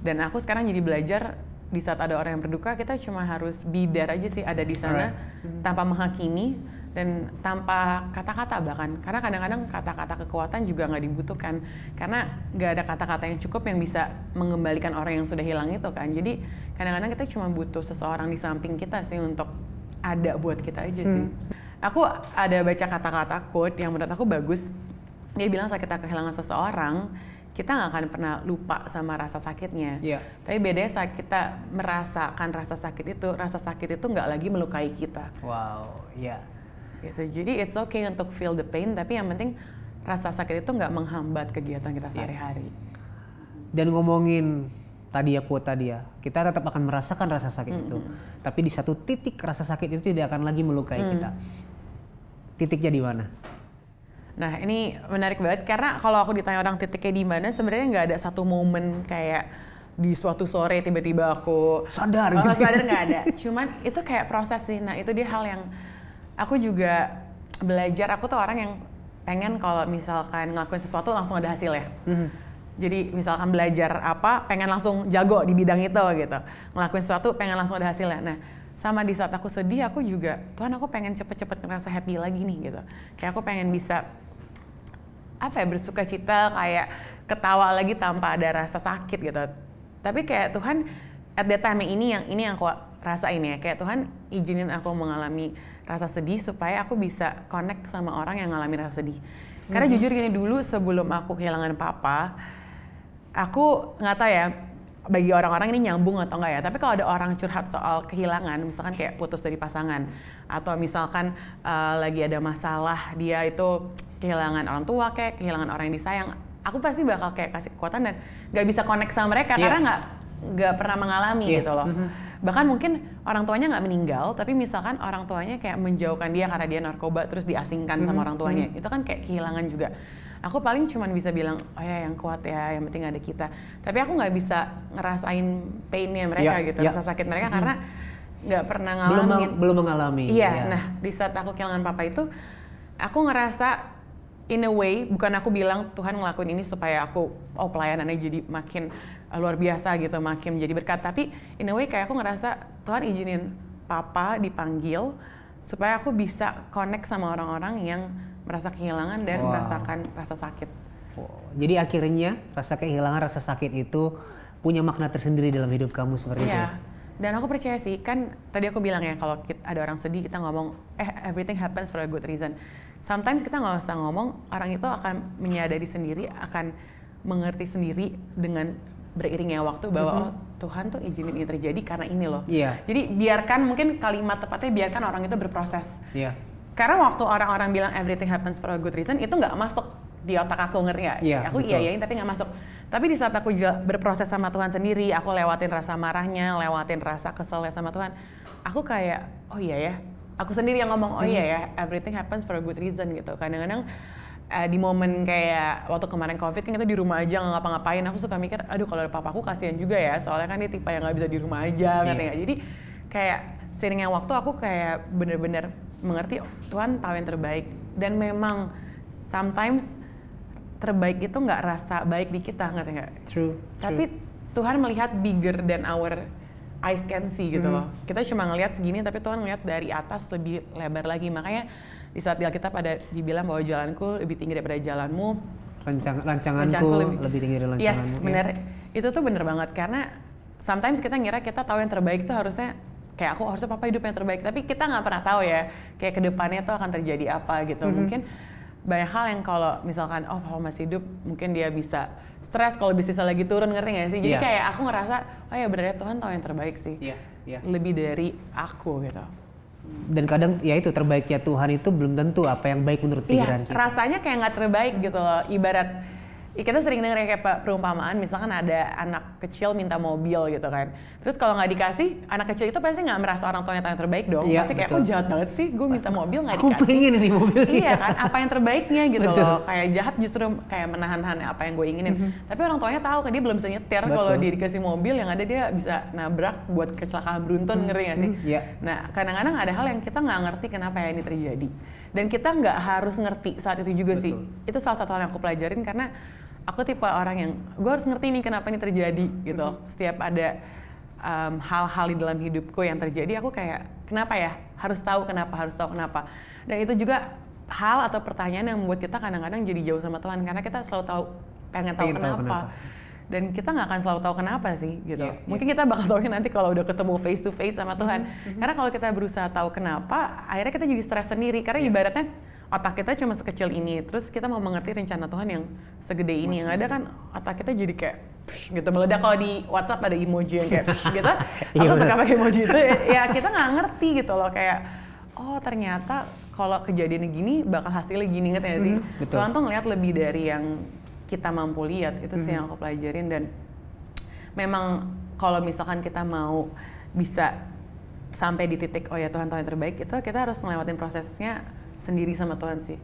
Dan aku sekarang jadi belajar di saat ada orang yang berduka, kita cuma harus be there aja sih, ada di sana tanpa menghakimi dan tanpa kata-kata bahkan, karena kadang-kadang kata-kata kekuatan juga nggak dibutuhkan karena nggak ada kata-kata yang cukup yang bisa mengembalikan orang yang sudah hilang itu kan. Jadi kadang-kadang kita cuma butuh seseorang di samping kita sih untuk ada buat kita aja sih. Aku ada baca kata-kata quote yang menurut aku bagus. Dia bilang saat kita kehilangan seseorang, kita nggak akan pernah lupa sama rasa sakitnya. Tapi bedanya saat kita merasakan rasa sakit itu nggak lagi melukai kita. Gitu. Jadi it's okay untuk feel the pain, tapi yang penting rasa sakit itu nggak menghambat kegiatan kita sehari-hari. Dan ngomongin tadi ya, kita tetap akan merasakan rasa sakit itu, tapi di satu titik rasa sakit itu tidak akan lagi melukai kita. Titiknya di mana? Nah ini menarik banget karena kalau aku ditanya orang titiknya di mana, sebenarnya nggak ada satu momen kayak di suatu sore tiba-tiba aku sadar nggak ada. Cuman itu kayak proses sih. Nah itu dia hal yang aku juga belajar. Aku tuh orang yang pengen kalau misalkan ngelakuin sesuatu langsung ada hasilnya. Jadi misalkan belajar apa, pengen langsung jago di bidang itu gitu. Ngelakuin sesuatu pengen langsung ada hasilnya. Nah sama di saat aku sedih, aku juga, Tuhan aku pengen cepet-cepet ngerasa happy lagi nih gitu. Kayak aku pengen bisa bersuka cita, kayak ketawa lagi tanpa ada rasa sakit gitu. Tapi kayak Tuhan at that time ini yang aku rasain ya, kayak Tuhan izinin aku mengalami rasa sedih supaya aku bisa connect sama orang yang ngalamin rasa sedih. Karena jujur gini, dulu sebelum aku kehilangan papa, aku nggak tahu ya bagi orang-orang ini nyambung atau enggak ya, tapi kalau ada orang curhat soal kehilangan, misalkan kayak putus dari pasangan, atau misalkan lagi ada masalah, dia itu kehilangan orang tua, kayak kehilangan orang yang disayang, aku pasti bakal kayak kasih kekuatan dan nggak bisa connect sama mereka karena nggak pernah mengalami gitu loh. Bahkan mungkin orang tuanya nggak meninggal, tapi misalkan orang tuanya kayak menjauhkan dia karena dia narkoba terus diasingkan sama orang tuanya, itu kan kayak kehilangan juga. Aku paling cuman bisa bilang, oh ya yang kuat ya, yang penting ada kita. Tapi aku nggak bisa ngerasain painnya mereka gitu, rasa sakit mereka karena nggak pernah ngalamin. Belum mengalami. Iya, nah di saat aku kehilangan papa itu, aku ngerasa in a way, bukan aku bilang Tuhan ngelakuin ini supaya aku, pelayanannya jadi makin luar biasa gitu, makin menjadi berkat. Tapi in a way kayak aku ngerasa Tuhan izinin papa dipanggil supaya aku bisa connect sama orang-orang yang merasa kehilangan dan merasakan rasa sakit. Jadi akhirnya rasa kehilangan, rasa sakit itu punya makna tersendiri dalam hidup kamu seperti itu. Dan aku percaya sih, kan tadi aku bilang ya kalau ada orang sedih kita ngomong everything happens for a good reason. Sometimes kita nggak usah ngomong, orang itu akan menyadari sendiri, akan mengerti sendiri dengan beriringnya waktu bahwa oh Tuhan tuh izinin ini terjadi karena ini loh. Jadi biarkan, mungkin kalimat tepatnya biarkan orang itu berproses. Karena waktu orang-orang bilang everything happens for a good reason, itu nggak masuk di otak aku, ngerti nggak? Aku iya-iyain tapi nggak masuk. Tapi di saat aku berproses sama Tuhan sendiri, aku lewatin rasa marahnya, lewatin rasa keselnya sama Tuhan, aku kayak oh iya ya, aku sendiri yang ngomong oh iya ya, everything happens for a good reason gitu. Kadang-kadang di momen kayak waktu kemarin COVID kan kita di rumah aja nggak ngapa-ngapain, aku suka mikir aduh kalau papaku kasihan juga ya, soalnya kan dia tipe yang nggak bisa di rumah aja, ngerti nggak? Jadi kayak seiringnya waktu aku kayak bener-bener mengerti Tuhan tahu yang terbaik, dan memang sometimes terbaik itu nggak rasa baik di kita, ngerti nggak? True. Tapi Tuhan melihat bigger than our eyes can see gitu loh. Kita cuma ngelihat segini, tapi Tuhan ngelihat dari atas lebih lebar lagi. Makanya di saat kita pada dibilang bahwa jalanku lebih tinggi daripada jalanmu, rancanganku lebih tinggi dari rancanganmu. Yes, bener. Itu tuh bener banget, karena sometimes kita ngira kita tahu yang terbaik itu harusnya kayak aku harusnya papa hidup yang terbaik, tapi kita nggak pernah tahu ya kayak kedepannya tuh akan terjadi apa gitu. Mungkin banyak hal yang kalau misalkan oh papa masih hidup mungkin dia bisa stres kalau bisnisnya lagi turun, ngerti nggak sih? Jadi kayak aku ngerasa oh ya bener ya Tuhan tahu yang terbaik sih, lebih dari aku gitu. Dan kadang ya itu terbaiknya Tuhan itu belum tentu apa yang baik menurut pikiran kita. Rasanya kayak nggak terbaik gitu loh. Ibarat kita sering dengar kayak perumpamaan, misalkan ada anak kecil minta mobil gitu kan. Terus kalau nggak dikasih, anak kecil itu pasti nggak merasa orang tuanya yang terbaik dong. Pasti kayak, oh jahat banget sih, gue minta mobil nggak dikasih. Aku pengen ini mobil. Iya kan, apa yang terbaiknya gitu loh. Kayak jahat justru kayak menahan-nahan apa yang gue inginin. Tapi orang tuanya tahu kan dia belum bisa nyetir, kalau dia dikasih mobil yang ada dia bisa nabrak buat kecelakaan beruntun, ngerti nggak sih? Nah kadang-kadang ada hal yang kita nggak ngerti kenapa ya ini terjadi. Dan kita nggak harus ngerti saat itu juga sih. Itu salah satu hal yang aku pelajarin, karena aku tipe orang yang gue harus ngerti nih kenapa ini terjadi gitu. Setiap ada hal-hal di dalam hidupku yang terjadi, aku kayak kenapa ya, harus tahu kenapa. Dan itu juga hal atau pertanyaan yang membuat kita kadang-kadang jadi jauh sama Tuhan, karena kita selalu pengen tahu kenapa. Dan kita nggak akan selalu tahu kenapa sih gitu. Mungkin kita bakal tahu nanti kalau udah ketemu face to face sama Tuhan. Karena kalau kita berusaha tahu kenapa, akhirnya kita jadi stres sendiri. Karena ibaratnya otak kita cuma sekecil ini, terus kita mau mengerti rencana Tuhan yang segede ini. Yang ada kan otak kita jadi kayak gitu meledak. Kalau di WhatsApp ada emoji yang kayak gitu. Aku suka pakai emoji itu. Ya kita nggak ngerti gitu loh, kayak oh ternyata kalau kejadian gini bakal hasilnya gini, ngerti nggak sih? Tuhan tuh ngelihat lebih dari yang kita mampu lihat. Itu sih yang aku pelajarin. Dan memang kalau misalkan kita mau bisa sampai di titik oh ya Tuhan tahu yang terbaik, itu kita harus ngelewatin prosesnya sendiri sama Tuhan sih.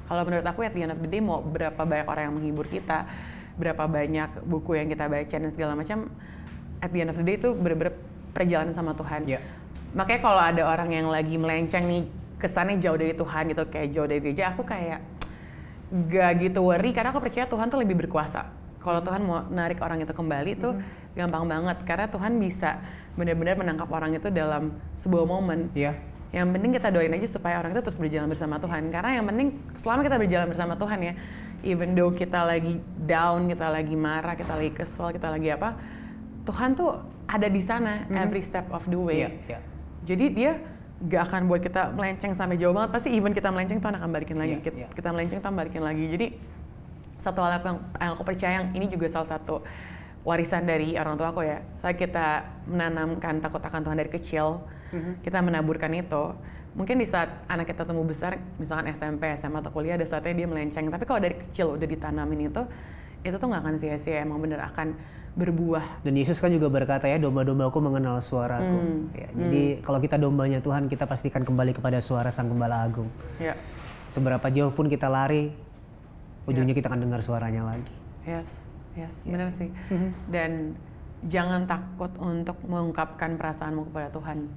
Kalau menurut aku at the end of the day, mau berapa banyak orang yang menghibur kita, berapa banyak buku yang kita baca dan segala macam, at the end of the day itu bener-bener perjalanan sama Tuhan. Makanya kalau ada orang yang lagi melenceng nih, kesannya jauh dari Tuhan gitu, kayak jauh dari gereja, aku kayak gak gitu worry, karena aku percaya Tuhan tuh lebih berkuasa. Kalau Tuhan mau narik orang itu kembali tuh gampang banget, karena Tuhan bisa benar-benar menangkap orang itu dalam sebuah momen. Yang penting kita doain aja supaya orang itu terus berjalan bersama Tuhan. Karena yang penting selama kita berjalan bersama Tuhan ya, even though kita lagi down, kita lagi marah, kita lagi kesel, kita lagi apa, Tuhan tuh ada di sana every step of the way. Jadi dia gak akan buat kita melenceng sampai jauh banget. Pasti even kita melenceng Tuhan akan balikin lagi. Kita melenceng Tuhan balikin lagi. Jadi satu hal yang aku percaya, yang ini juga salah satu warisan dari orang tua aku ya. Saat kita menanamkan takut akan Tuhan dari kecil, kita menaburkan itu, mungkin di saat anak kita tumbuh besar, misalkan SMP, SMA atau kuliah, ada saatnya dia melenceng. Tapi kalau dari kecil udah ditanamin itu tuh nggak akan sia-sia, emang bener akan berbuah. Dan Yesus kan juga berkata ya, domba-dombaku mengenal suaraku. Jadi kalau kita dombanya Tuhan, kita pastikan kembali kepada suara Sang Gembala Agung. Seberapa jauh pun kita lari, ujungnya kita akan dengar suaranya lagi. Bener sih. Dan jangan takut untuk mengungkapkan perasaanmu kepada Tuhan.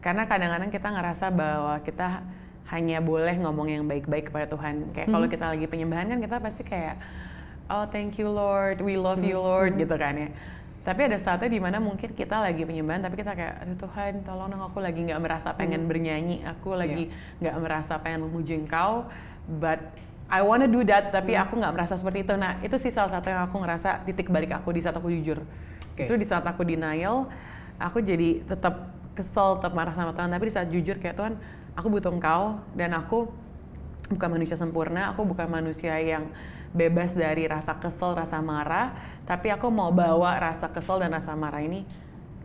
Karena kadang-kadang kita ngerasa bahwa kita hanya boleh ngomong yang baik-baik kepada Tuhan. Kayak kalau kita lagi penyembahan kan kita pasti kayak, oh thank you Lord, we love you Lord, gitu kan ya. Tapi ada saatnya dimana mungkin kita lagi penyembahan, tapi kita kayak, aduh Tuhan tolong dong, aku lagi gak merasa pengen bernyanyi, aku lagi gak merasa pengen memuji Engkau, but I wanna do that, tapi aku gak merasa seperti itu. Nah itu sih salah satu yang aku ngerasa titik balik aku di saat aku jujur. Justru di saat aku denial, aku jadi tetap kesel, tetap marah sama Tuhan, tapi di saat jujur kayak Tuhan, aku butuh Engkau, dan aku bukan manusia sempurna, aku bukan manusia yang bebas dari rasa kesel, rasa marah, tapi aku mau bawa rasa kesel dan rasa marah ini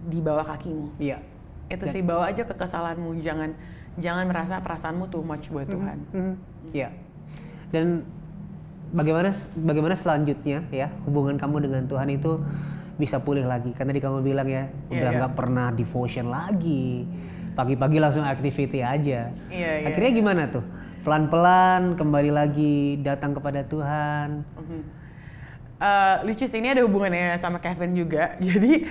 di bawah kakimu. Iya. Itu sih, bawa aja kekesalanmu, jangan merasa perasaanmu too much buat Tuhan. Iya. Dan bagaimana selanjutnya ya hubungan kamu dengan Tuhan itu bisa pulih lagi? Karena tadi kamu bilang ya udah nggak pernah devotion lagi, pagi-pagi langsung activity aja. Akhirnya gimana tuh? Pelan-pelan kembali lagi datang kepada Tuhan. Lucu sih, ini ada hubungannya sama Kevin juga. Jadi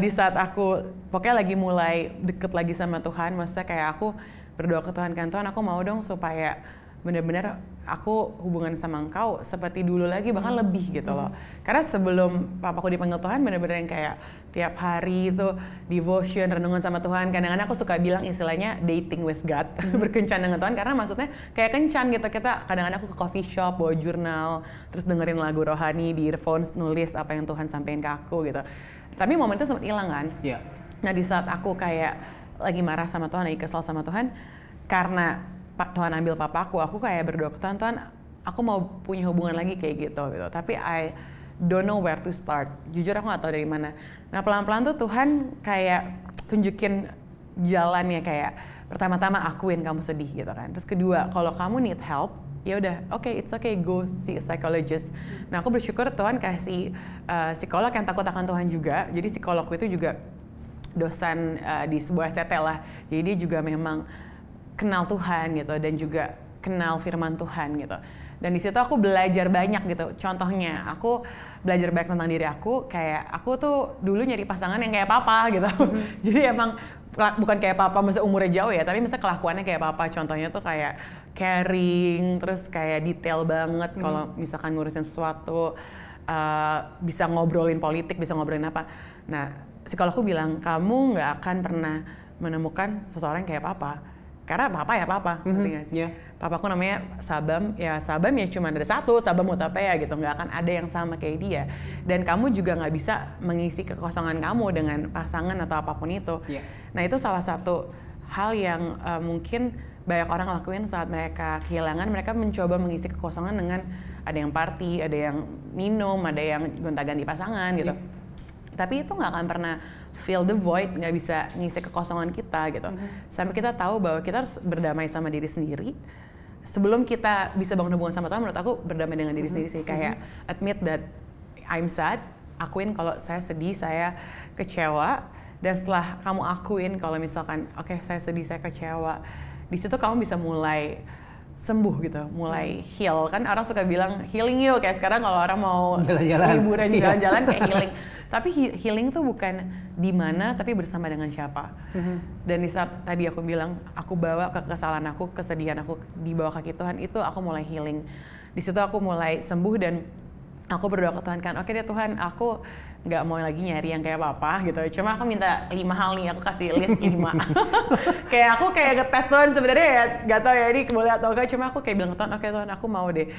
di saat aku pokoknya lagi mulai deket lagi sama Tuhan, maksudnya kayak aku berdoa ke Tuhan, kan Tuhan aku mau dong supaya benar-benar aku hubungan sama Engkau seperti dulu lagi, bahkan lebih gitu loh. Karena sebelum papaku dipanggil Tuhan, benar-benar yang kayak tiap hari itu devotion, renungan sama Tuhan. Kadang-kadang aku suka bilang istilahnya dating with God, berkencan dengan Tuhan, karena maksudnya kayak kencan gitu. Kita kadang-kadang aku ke coffee shop, bawa jurnal, terus dengerin lagu rohani di earphones, nulis apa yang Tuhan sampaikan ke aku gitu. Tapi momen itu sempat hilang kan. Nah di saat aku kayak lagi marah sama Tuhan, lagi kesal sama Tuhan, karena Tuhan ambil papaku, aku kayak berdoa ke Tuhan, Tuhan aku mau punya hubungan lagi kayak gitu. Tapi I don't know where to start. Jujur aku gak tahu dari mana. Nah pelan-pelan tuh Tuhan kayak tunjukin jalannya, kayak pertama-tama akuin kamu sedih gitu kan. Terus kedua, kalau kamu need help, ya udah, it's okay, go see a psychologist. Nah aku bersyukur Tuhan kasih psikolog yang takut akan Tuhan juga. Jadi psikologku itu juga dosen di sebuah STT lah. Jadi dia juga memang kenal Tuhan gitu, dan juga kenal firman Tuhan gitu. Dan di situ aku belajar banyak gitu. Contohnya, aku belajar banyak tentang diri aku. Kayak aku tuh dulu nyari pasangan yang kayak papa gitu. Jadi emang bukan kayak papa masa umurnya jauh ya, tapi masa kelakuannya kayak papa. Contohnya tuh kayak caring, terus kayak detail banget kalau misalkan ngurusin sesuatu, bisa ngobrolin politik, bisa ngobrolin apa. Nah, psikologku bilang, kamu nggak akan pernah menemukan seseorang kayak papa. Karena papa ya papa, ngerti gak sih? Papaku namanya Sabam ya cuma ada satu, Sabam Utapaya gitu, nggak akan ada yang sama kayak dia. Dan kamu juga nggak bisa mengisi kekosongan kamu dengan pasangan atau apapun itu. Nah itu salah satu hal yang mungkin banyak orang lakuin saat mereka kehilangan, mereka mencoba mengisi kekosongan dengan ada yang party, ada yang minum, ada yang gonta-ganti pasangan gitu. Tapi itu nggak akan pernah fill the void, nggak bisa ngisi kekosongan kita gitu. Sampai kita tahu bahwa kita harus berdamai sama diri sendiri. Sebelum kita bisa bangun hubungan sama Tuhan, menurut aku berdamai dengan diri sendiri sih. Kayak admit that I'm sad, akuin kalau saya sedih, saya kecewa. Dan setelah kamu akuin kalau misalkan, saya sedih, saya kecewa, di situ kamu bisa mulai sembuh gitu, mulai heal. Kan orang suka bilang healing yuk, kayak sekarang kalau orang mau liburan jalan-jalan kayak healing. Tapi healing tuh bukan di mana, tapi bersama dengan siapa. Dan di saat tadi aku bilang, aku bawa kekesalan aku, kesedihan aku di bawah kaki Tuhan, itu aku mulai healing. Di situ aku mulai sembuh dan aku berdoa ke Tuhan kan, oke deh Tuhan, aku nggak mau lagi nyari yang kayak papa gitu. Cuma aku minta 5 hal nih, aku kasih list 5. Kayak aku kayak ngetes Tuhan sebenarnya ya, nggak tahu ya ini boleh atau enggak. Cuma aku kayak bilang ke Tuhan, oke Tuhan, aku mau deh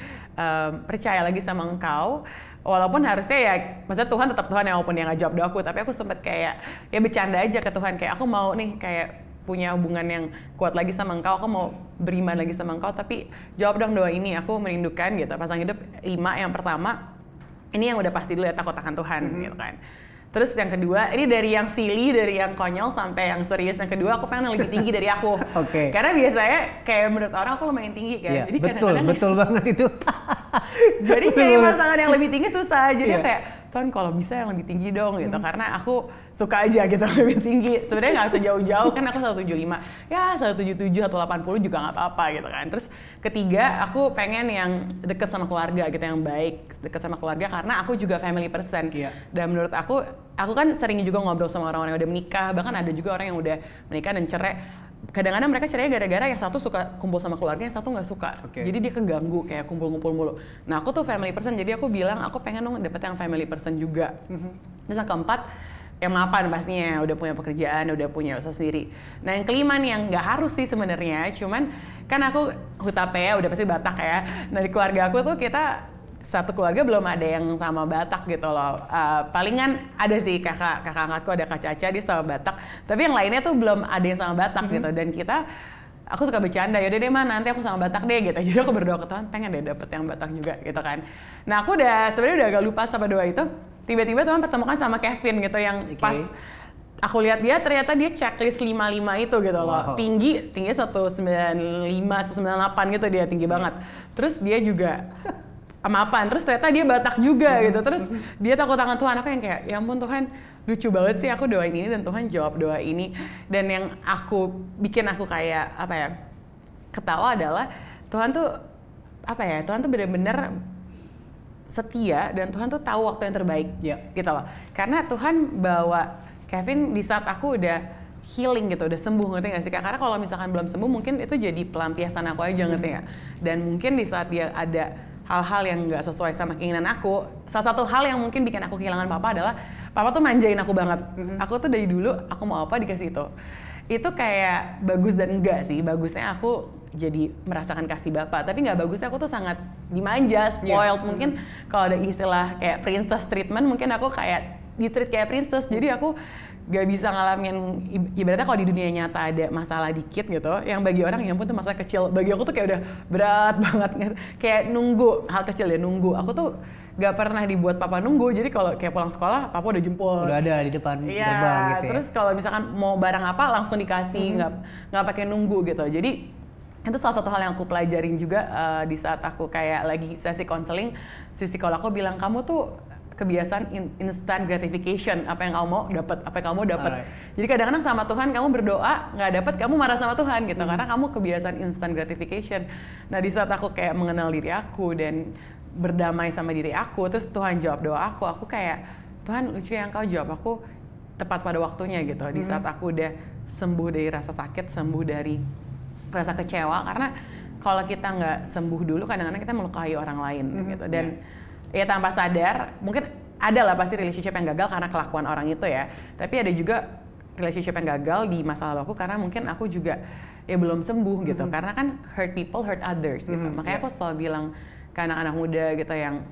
percaya lagi sama Engkau. Walaupun harusnya ya, maksudnya Tuhan tetap Tuhan ya, walaupun dia nggak jawab doaku. Tapi aku sempat kayak ya bercanda aja ke Tuhan, kayak aku mau nih kayak punya hubungan yang kuat lagi sama Engkau, aku mau beriman lagi sama Engkau, tapi jawab dong doa ini, aku merindukan gitu. Pasangan hidup 5, yang pertama, ini yang udah pasti dulu ya, takut akan Tuhan gitu kan. Terus yang kedua, ini dari yang silly, dari yang konyol sampai yang serius. Yang kedua, aku pengen yang lebih tinggi dari aku. Karena biasanya kayak menurut orang aku lumayan tinggi kan. Jadi betul banget itu. Jadi kayak pasangan yang lebih tinggi susah. Jadi kayak, Tuhan kalau bisa yang lebih tinggi dong gitu. Karena aku suka aja gitu lebih tinggi. Sebenarnya nggak sejauh-jauh kan, aku 175. Ya 177 atau 80 juga nggak apa-apa gitu kan. Terus ketiga, aku pengen yang deket sama keluarga gitu, yang baik, deket sama keluarga, karena aku juga family person. Dan menurut aku kan sering juga ngobrol sama orang-orang yang udah menikah, bahkan ada juga orang yang udah menikah dan cerai. Kadang-kadang mereka cerai gara-gara yang satu suka kumpul sama keluarga, yang satu nggak suka. Jadi dia keganggu kayak kumpul-kumpul mulu. Nah aku tuh family person, jadi aku bilang aku pengen dong dapet yang family person juga. Terus yang keempat, yang mapan pastinya, udah punya pekerjaan, udah punya usaha sendiri. Nah yang kelima nih, yang nggak harus sih sebenarnya, cuman kan aku Hutapea, udah pasti Batak ya. Nah di keluarga aku tuh kita satu keluarga belum ada yang sama Batak gitu loh. Palingan ada sih kakak angkatku, ada Kak Caca, dia sama Batak. Tapi yang lainnya tuh belum ada yang sama Batak gitu. Dan kita aku suka bercanda, yaudah deh Man, nanti aku sama Batak deh gitu. Jadi aku berdoa ke Tuhan, pengen deh dapet yang Batak juga gitu kan. Nah aku sebenarnya udah agak lupa sama doa itu. Tiba-tiba Tuhan pertemukan sama Kevin gitu yang pas aku lihat dia ternyata dia checklist 55 itu gitu loh. Tinggi 195, 198 gitu, dia tinggi banget. Terus dia juga mapan, terus ternyata dia Batak juga gitu. Terus dia takut tangan Tuhan, aku yang kayak ya ampun Tuhan, lucu banget sih aku doain ini dan Tuhan jawab doa ini. Dan yang bikin aku kayak apa ya, ketawa adalah Tuhan tuh apa ya, Tuhan tuh bener-bener setia dan Tuhan tuh tahu waktu yang terbaik gitu loh. Karena Tuhan bawa Kevin di saat aku udah healing gitu, udah sembuh, ngerti gak sih Kak? Karena kalau misalkan belum sembuh mungkin itu jadi pelampiasan aku aja, ngerti gak? Dan mungkin di saat dia ada hal-hal yang gak sesuai sama keinginan aku, salah satu hal yang mungkin bikin aku kehilangan papa adalah papa tuh manjain aku banget. Aku tuh dari dulu aku mau apa dikasih itu. Itu kayak bagus dan enggak sih. Bagusnya aku jadi merasakan kasih bapak, tapi nggak bagusnya aku tuh sangat dimanja, spoiled. Mungkin kalau ada istilah kayak princess treatment, mungkin aku kayak di-treat kayak princess. Jadi aku gak bisa ngalamin, ibaratnya kalau di dunia nyata ada masalah dikit gitu, yang bagi orang ya ampun tuh masalah kecil, bagi aku tuh kayak udah berat banget, kayak nunggu hal kecil ya, nunggu. Aku tuh gak pernah dibuat papa nunggu, jadi kalau kayak pulang sekolah papa udah jemput, udah ada di depan gerbang gitu ya. Terus kalau misalkan mau barang apa langsung dikasih, nggak pakai nunggu gitu. Jadi itu salah satu hal yang aku pelajarin juga di saat aku kayak lagi sesi konseling. Si psikolog aku bilang, kamu tuh kebiasaan instant gratification, apa yang kamu mau dapat, apa yang kamu dapat. Jadi kadang-kadang sama Tuhan kamu berdoa nggak dapat, kamu marah sama Tuhan gitu, karena kamu kebiasaan instant gratification. Nah di saat aku kayak mengenal diri aku dan berdamai sama diri aku, terus Tuhan jawab doa aku kayak, Tuhan lucu yang kau jawab aku tepat pada waktunya gitu. Di saat aku udah sembuh dari rasa sakit, sembuh dari rasa kecewa, karena kalau kita nggak sembuh dulu kadang-kadang kita melukai orang lain gitu. Dan ya tanpa sadar, mungkin ada lah pasti relationship yang gagal karena kelakuan orang itu ya, tapi ada juga relationship yang gagal di masa lalu aku karena mungkin aku juga ya belum sembuh gitu, karena kan hurt people hurt others gitu. Makanya aku selalu bilang ke anak-anak muda gitu yang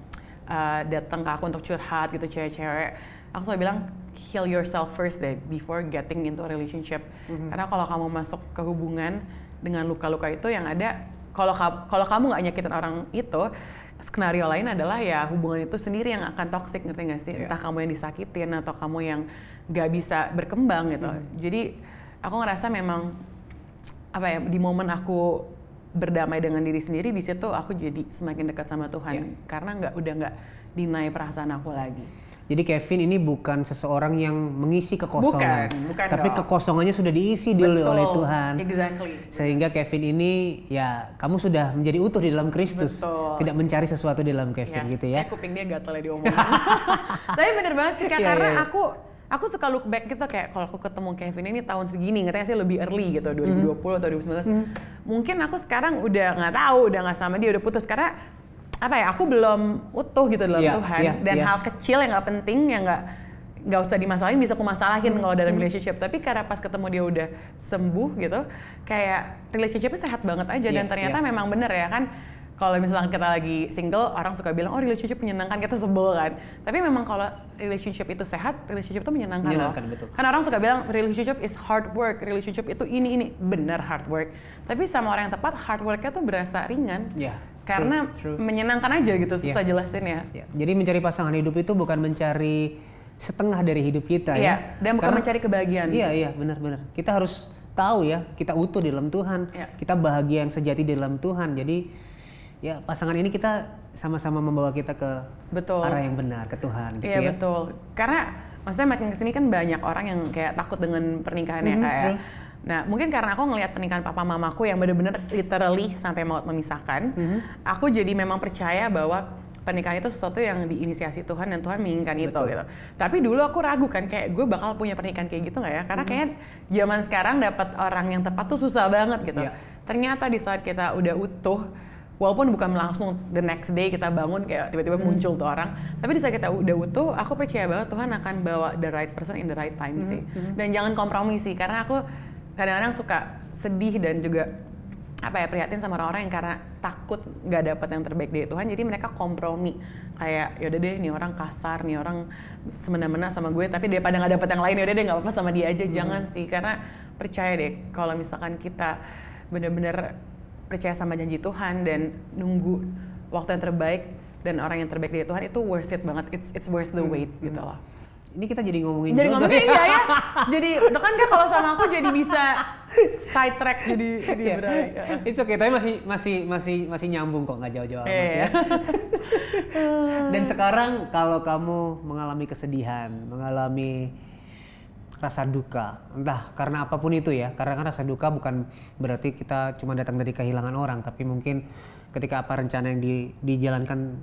datang ke aku untuk curhat gitu, cewek-cewek, aku selalu bilang heal yourself first deh before getting into a relationship. Karena kalau kamu masuk ke hubungan dengan luka-luka itu yang ada, kalau kamu nggak nyakitin orang itu, skenario lain adalah ya hubungan itu sendiri yang akan toxic, ngerti nggak sih? Entah kamu yang disakitin atau kamu yang nggak bisa berkembang gitu. Jadi aku ngerasa memang apa ya, di momen aku berdamai dengan diri sendiri, di situ aku jadi semakin dekat sama Tuhan karena udah nggak deny perasaan aku lagi. Jadi Kevin ini bukan seseorang yang mengisi kekosongan, bukan tapi dong. Kekosongannya sudah diisi dulu oleh Tuhan. Exactly. Sehingga Kevin ini ya kamu sudah menjadi utuh di dalam Kristus, tidak mencari sesuatu di dalam Kevin gitu ya. Kuping dia gatel ya diomongin. Tapi bener banget sih Kak, karena aku suka look back gitu, kayak kalau aku ketemu Kevin ini tahun segini, ngerti sih, lebih early gitu, 2020 atau 2019. Mungkin aku sekarang udah nggak tahu, udah nggak sama dia, udah putus karena apa ya, aku belum utuh gitu dalam Tuhan, dan hal kecil yang nggak penting, yang nggak usah dimasalahin bisa aku masalahin kalau dalam relationship. Tapi karena pas ketemu dia udah sembuh gitu, kayak relationshipnya sehat banget aja. Dan ternyata memang bener ya kan, kalau misalnya kita lagi single, orang suka bilang, oh relationship menyenangkan, kita sebel kan. Tapi memang kalau relationship itu sehat, relationship itu menyenangkan loh. Betul. Karena orang suka bilang relationship is hard work, relationship itu ini bener hard work. Tapi sama orang yang tepat, hard worknya tuh berasa ringan. Karena menyenangkan aja gitu, susah jelasin ya. Jadi mencari pasangan hidup itu bukan mencari setengah dari hidup kita ya. Dan bukan mencari kebahagiaan. Iya, benar. Kita harus tahu ya, kita utuh di dalam Tuhan, kita bahagia yang sejati di dalam Tuhan. Jadi ya pasangan ini kita sama-sama membawa kita ke arah yang benar, ke Tuhan gitu ya. Iya betul. Karena maksudnya makin kesini kan banyak orang yang kayak takut dengan pernikahannya kayak. Nah mungkin karena aku ngelihat pernikahan papa mamaku yang bener-bener literally sampai maut memisahkan, aku jadi memang percaya bahwa pernikahan itu sesuatu yang diinisiasi Tuhan dan Tuhan menginginkan itu gitu. Tapi dulu aku ragu kan, kayak gue bakal punya pernikahan kayak gitu nggak ya? Karena kayak zaman sekarang dapat orang yang tepat tuh susah banget gitu. Ternyata di saat kita udah utuh, walaupun bukan langsung the next day kita bangun kayak tiba-tiba muncul tuh orang, tapi di saat kita udah utuh, aku percaya banget Tuhan akan bawa the right person in the right time sih. Dan jangan kompromi sih, karena aku kadang-kadang suka sedih dan juga prihatin sama orang-orang yang karena takut nggak dapat yang terbaik dari Tuhan, jadi mereka kompromi kayak yaudah deh nih orang kasar, nih orang semena-mena sama gue, tapi daripada nggak dapat yang lain yaudah deh nggak apa-apa sama dia aja. Jangan sih, karena percaya deh kalau misalkan kita benar-benar percaya sama janji Tuhan dan nunggu waktu yang terbaik dan orang yang terbaik dari Tuhan, itu worth it banget. It's worth the wait gitu loh. Ini kita jadi ngomongin iya ya. Jadi itu kan kalau sama aku jadi bisa side track jadi berat. It's okay, tapi masih nyambung kok, nggak jauh-jauh amat ya. Dan sekarang kalau kamu mengalami kesedihan, mengalami rasa duka, entah karena apapun itu ya, karena kan rasa duka bukan berarti kita cuma datang dari kehilangan orang, tapi mungkin ketika apa rencana yang dijalankan,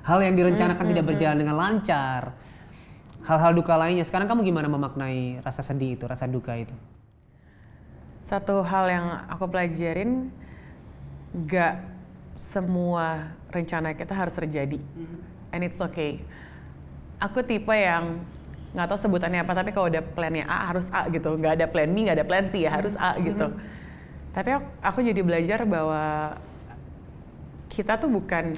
hal yang direncanakan tidak berjalan dengan lancar, hal-hal duka lainnya. Sekarang kamu gimana memaknai rasa sedih itu, rasa duka itu? Satu hal yang aku pelajarin, gak semua rencana kita harus terjadi, and it's okay. Aku tipe yang nggak tahu sebutannya apa, tapi kalau udah plannya A harus A gitu, nggak ada plan B, nggak ada plan C, ya harus A gitu. Tapi aku jadi belajar bahwa kita tuh bukan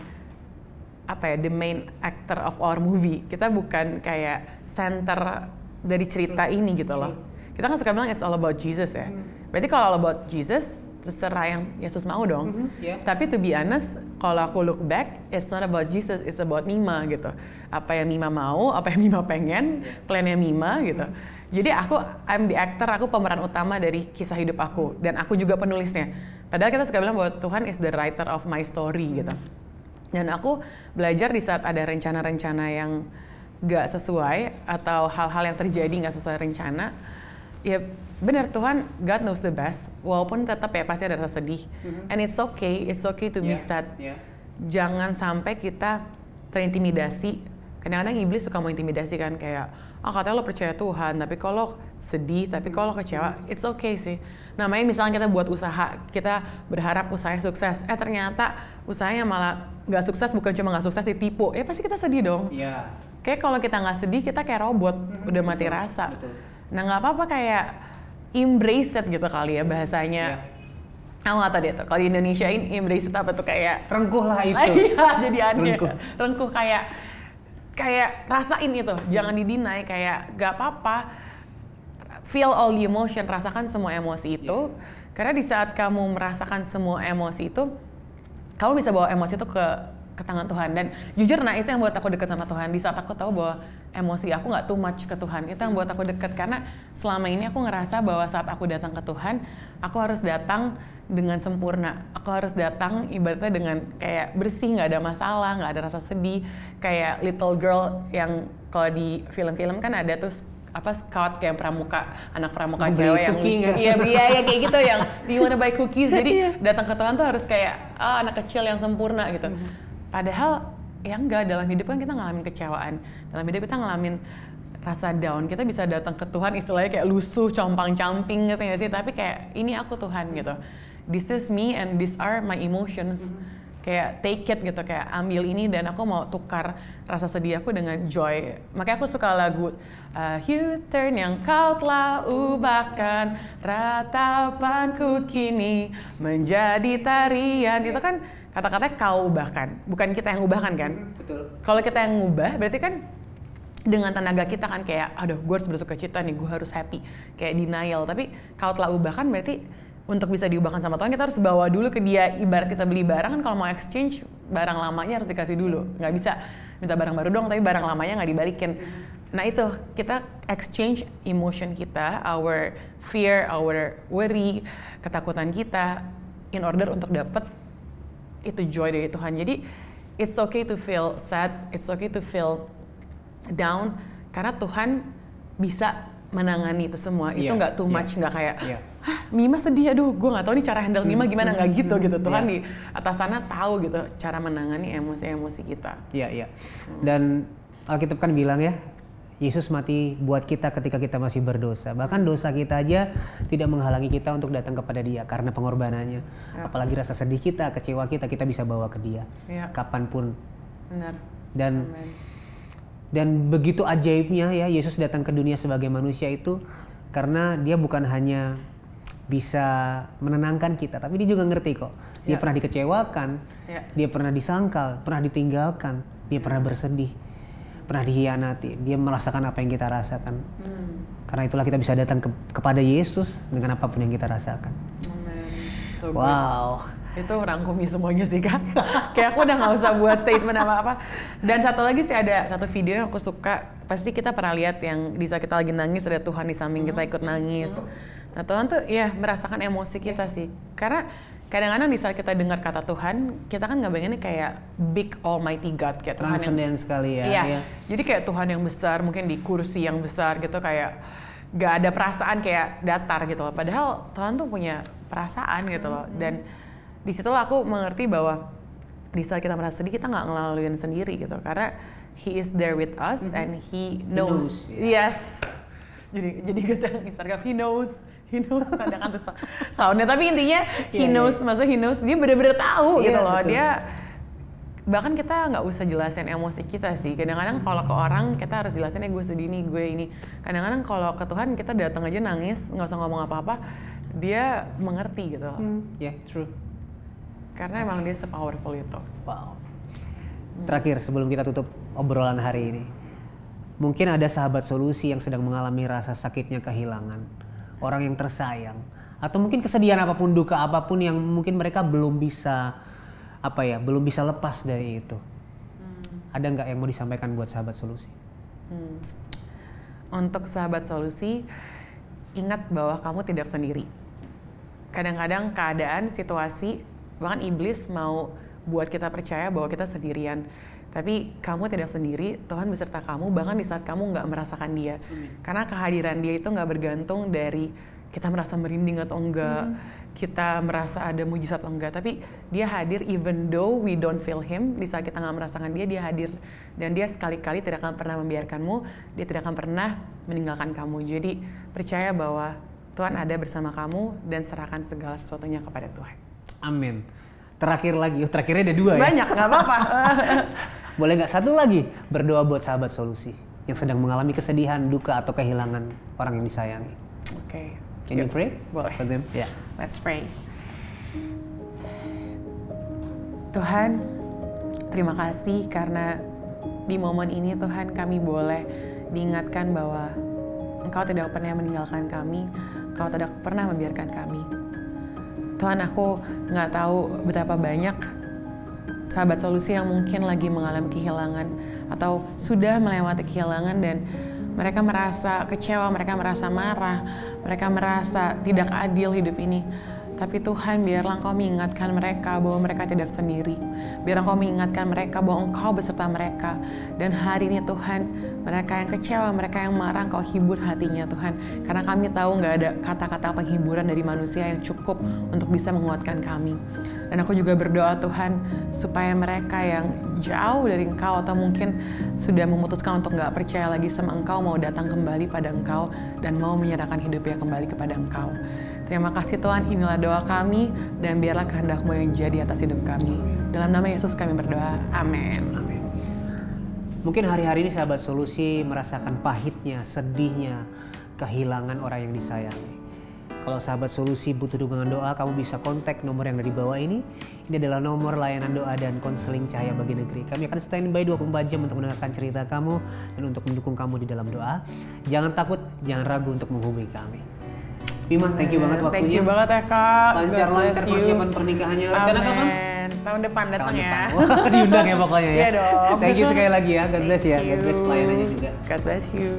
the main actor of our movie. Kita bukan kayak center dari cerita ini gitu loh. Kita kan suka bilang it's all about Jesus ya. Berarti kalau all about Jesus, terserah yang Yesus mau dong. Tapi to be honest, kalau aku look back, it's not about Jesus, it's about Mima gitu. Apa yang Mima mau, apa yang Mima pengen, plannya Mima gitu. Jadi I'm the actor, aku pemeran utama dari kisah hidup aku. Dan aku juga penulisnya. Padahal kita suka bilang bahwa Tuhan is the writer of my story gitu. Dan aku belajar di saat ada rencana-rencana yang gak sesuai, atau hal-hal yang terjadi gak sesuai rencana, ya benar, Tuhan, God knows the best, walaupun tetap ya pasti ada rasa sedih. And it's okay to be sad. Jangan sampai kita terintimidasi. Kadang-kadang iblis suka mau intimidasi kan, kayak katanya lo percaya Tuhan, tapi kalau sedih, tapi kalau kecewa, it's okay sih. Namanya misalnya kita buat usaha, kita berharap usahanya sukses, ternyata usahanya malah nggak sukses, bukan cuma nggak sukses, ditipu, ya pasti kita sedih dong. Kayak kalau kita nggak sedih, kita kayak robot, udah mati rasa. Nah nggak apa-apa, kayak embrace it gitu kali ya bahasanya. Aku nggak tahu deh tuh, kalau di Indonesia ini embrace it apa tuh, kayak rengkuh lah itu. Iya, jadi aneh. Rengkuh kayak rasain itu, jangan didinai, kayak gak apa-apa, feel all the emotion, rasakan semua emosi itu. Karena di saat kamu merasakan semua emosi itu, kamu bisa bawa emosi itu ke tangan Tuhan. Dan jujur, nah itu yang buat aku dekat sama Tuhan. Di saat aku tahu bahwa emosi aku gak too much ke Tuhan, itu yang buat aku dekat. Karena selama ini aku ngerasa bahwa saat aku datang ke Tuhan, aku harus datang dengan sempurna. Aku harus datang ibaratnya dengan kayak bersih, nggak ada masalah, nggak ada rasa sedih. Kayak little girl yang kalau di film-film kan ada tuh scout kayak pramuka, anak pramuka cewek yang lucu. Iya kayak gitu, yang do you wanna buy cookies. Jadi datang ke Tuhan tuh harus kayak anak kecil yang sempurna gitu. Padahal ya enggak, dalam hidup kan kita ngalamin kecewaan. Dalam hidup kita ngalamin rasa down. Kita bisa datang ke Tuhan istilahnya kayak lusuh, compang-camping gitu ya sih. Tapi kayak ini aku Tuhan gitu. This is me and these are my emotions. Kayak take it gitu, kayak ambil ini dan aku mau tukar rasa sedih aku dengan joy. Makanya aku suka lagu U-turn yang kau telah ubahkan ratapanku kini menjadi tarian. Itu kan kata-katanya kau ubahkan, bukan kita yang ubahkan kan? Betul. Kalau kita yang ngubah berarti kan dengan tenaga kita kan, kayak aduh gue harus bersukacita nih, gue harus happy, kayak denial. Tapi kau telah ubahkan berarti untuk bisa diubahkan sama Tuhan, kita harus bawa dulu ke dia. Ibarat kita beli barang kan, kalau mau exchange, barang lamanya harus dikasih dulu. Nggak bisa minta barang baru dong, tapi barang lamanya nggak dibalikin. Nah itu, kita exchange emotion kita, our fear, our worry, ketakutan kita, in order untuk dapet itu joy dari Tuhan. Jadi, it's okay to feel sad, it's okay to feel down, karena Tuhan bisa menangani itu semua. Itu nggak too much, nggak kayak Mima sedih, aduh gue nggak tahu nih cara handle Mima gimana, nggak gitu. Tuhan di atas sana tahu gitu cara menangani emosi-emosi kita. Dan Alkitab kan bilang ya, Yesus mati buat kita ketika kita masih berdosa. Bahkan dosa kita aja tidak menghalangi kita untuk datang kepada Dia karena pengorbanannya. Apalagi rasa sedih kita, kecewa kita bisa bawa ke Dia kapanpun. Benar. Dan begitu ajaibnya ya, Yesus datang ke dunia sebagai manusia itu karena Dia bukan hanya bisa menenangkan kita, tapi Dia juga ngerti kok. Dia pernah dikecewakan, Dia pernah disangkal, pernah ditinggalkan, Dia pernah bersedih, pernah dikhianati. Dia merasakan apa yang kita rasakan. Karena itulah kita bisa datang kepada Yesus dengan apapun yang kita rasakan. So good. Wow. Itu merangkumi semuanya sih Kak. Kayak aku udah nggak usah buat statement apa-apa. Dan satu lagi sih ada satu video yang aku suka. Pasti kita pernah lihat yang di saat kita lagi nangis ada Tuhan di samping kita ikut nangis. Nah Tuhan tuh ya merasakan emosi kita sih. Karena kadang-kadang di saat kita dengar kata Tuhan, kita kan nggak bayanginnya kayak big almighty God kayak Tuhan Transcendent sekali ya. Iya. Jadi kayak Tuhan yang besar, mungkin di kursi yang besar gitu kayak nggak ada perasaan kayak datar gitu loh. Padahal Tuhan tuh punya perasaan gitu loh. Dan di situ aku mengerti bahwa di saat kita merasa sedih kita nggak ngelaluin sendiri gitu karena He is there with us and He knows. Yes. Jadi gitu Instagram He knows ada kan tuh soundnya tapi intinya He knows, maksudnya He knows dia benar-benar tahu gitu loh. Betul. Dia bahkan kita nggak usah jelasin emosi kita sih. Kadang-kadang kalau ke orang kita harus jelasin gue sedih nih, gue ini. Kadang-kadang kalau ke Tuhan kita datang aja nangis nggak usah ngomong apa-apa, dia mengerti gitu. True. Karena emang dia se-powerful itu. Wow. Terakhir sebelum kita tutup obrolan hari ini. Mungkin ada sahabat solusi yang sedang mengalami rasa sakitnya kehilangan. Orang yang tersayang. Atau mungkin kesedihan apapun, duka apapun yang mungkin mereka belum bisa lepas dari itu. Ada nggak yang mau disampaikan buat sahabat solusi? Untuk sahabat solusi, ingat bahwa kamu tidak sendiri. Kadang-kadang keadaan, situasi, bahkan iblis mau buat kita percaya bahwa kita sendirian. Tapi kamu tidak sendiri, Tuhan beserta kamu, bahkan di saat kamu nggak merasakan Dia. Karena kehadiran Dia itu nggak bergantung dari kita merasa merinding atau enggak, kita merasa ada mujizat atau enggak. Tapi Dia hadir even though we don't feel Him. Di saat kita nggak merasakan Dia, Dia hadir. Dan Dia sekali-kali tidak akan pernah membiarkanmu, Dia tidak akan pernah meninggalkan kamu. Jadi percaya bahwa Tuhan ada bersama kamu dan serahkan segala sesuatunya kepada Tuhan. Amin. Terakhirnya ada 2 ya? Banyak, nggak apa-apa. Boleh nggak satu lagi berdoa buat sahabat solusi yang sedang mengalami kesedihan, duka atau kehilangan orang yang disayangi? Oke. Can you pray? Boleh. For them? Yeah. Let's pray. Tuhan, terima kasih karena di momen ini Tuhan kami boleh diingatkan bahwa Engkau tidak pernah meninggalkan kami, Engkau tidak pernah membiarkan kami. Tuhan, aku nggak tahu betapa banyak sahabat solusi yang mungkin lagi mengalami kehilangan atau sudah melewati kehilangan dan mereka merasa kecewa, mereka merasa marah, mereka merasa tidak adil hidup ini. Tapi Tuhan, biarlah Engkau mengingatkan mereka bahwa mereka tidak sendiri. Biar Engkau mengingatkan mereka bahwa Engkau beserta mereka. Dan hari ini Tuhan, mereka yang kecewa, mereka yang marah, Engkau hibur hatinya Tuhan. Karena kami tahu nggak ada kata-kata penghiburan dari manusia yang cukup untuk bisa menguatkan kami. Dan aku juga berdoa Tuhan, supaya mereka yang jauh dari Engkau atau mungkin sudah memutuskan untuk nggak percaya lagi sama Engkau, mau datang kembali pada Engkau dan mau menyerahkan hidupnya kembali kepada Engkau. Terima kasih Tuhan, inilah doa kami dan biarlah kehendak-Mu yang jadi atas hidup kami. Dalam nama Yesus kami berdoa, amin. Amin. Mungkin hari-hari ini sahabat solusi merasakan pahitnya, sedihnya, kehilangan orang yang disayangi. Kalau sahabat solusi butuh dukungan doa, kamu bisa kontak nomor yang ada di bawah ini. Ini adalah nomor layanan doa dan konseling Cahaya Bagi Negeri. Kami akan standby 24 jam untuk mendengarkan cerita kamu dan untuk mendukung kamu di dalam doa. Jangan takut, jangan ragu untuk menghubungi kami. Bima, thank you banget waktunya. Thank you banget ya Kak. Lancar-lancar persiapan pernikahannya. Rencana kapan? Tahun depan datang ya. Wah, diundang ya pokoknya ya. Iya dong. Thank you sekali lagi ya. God bless ya. God bless pelayanannya juga. God bless you.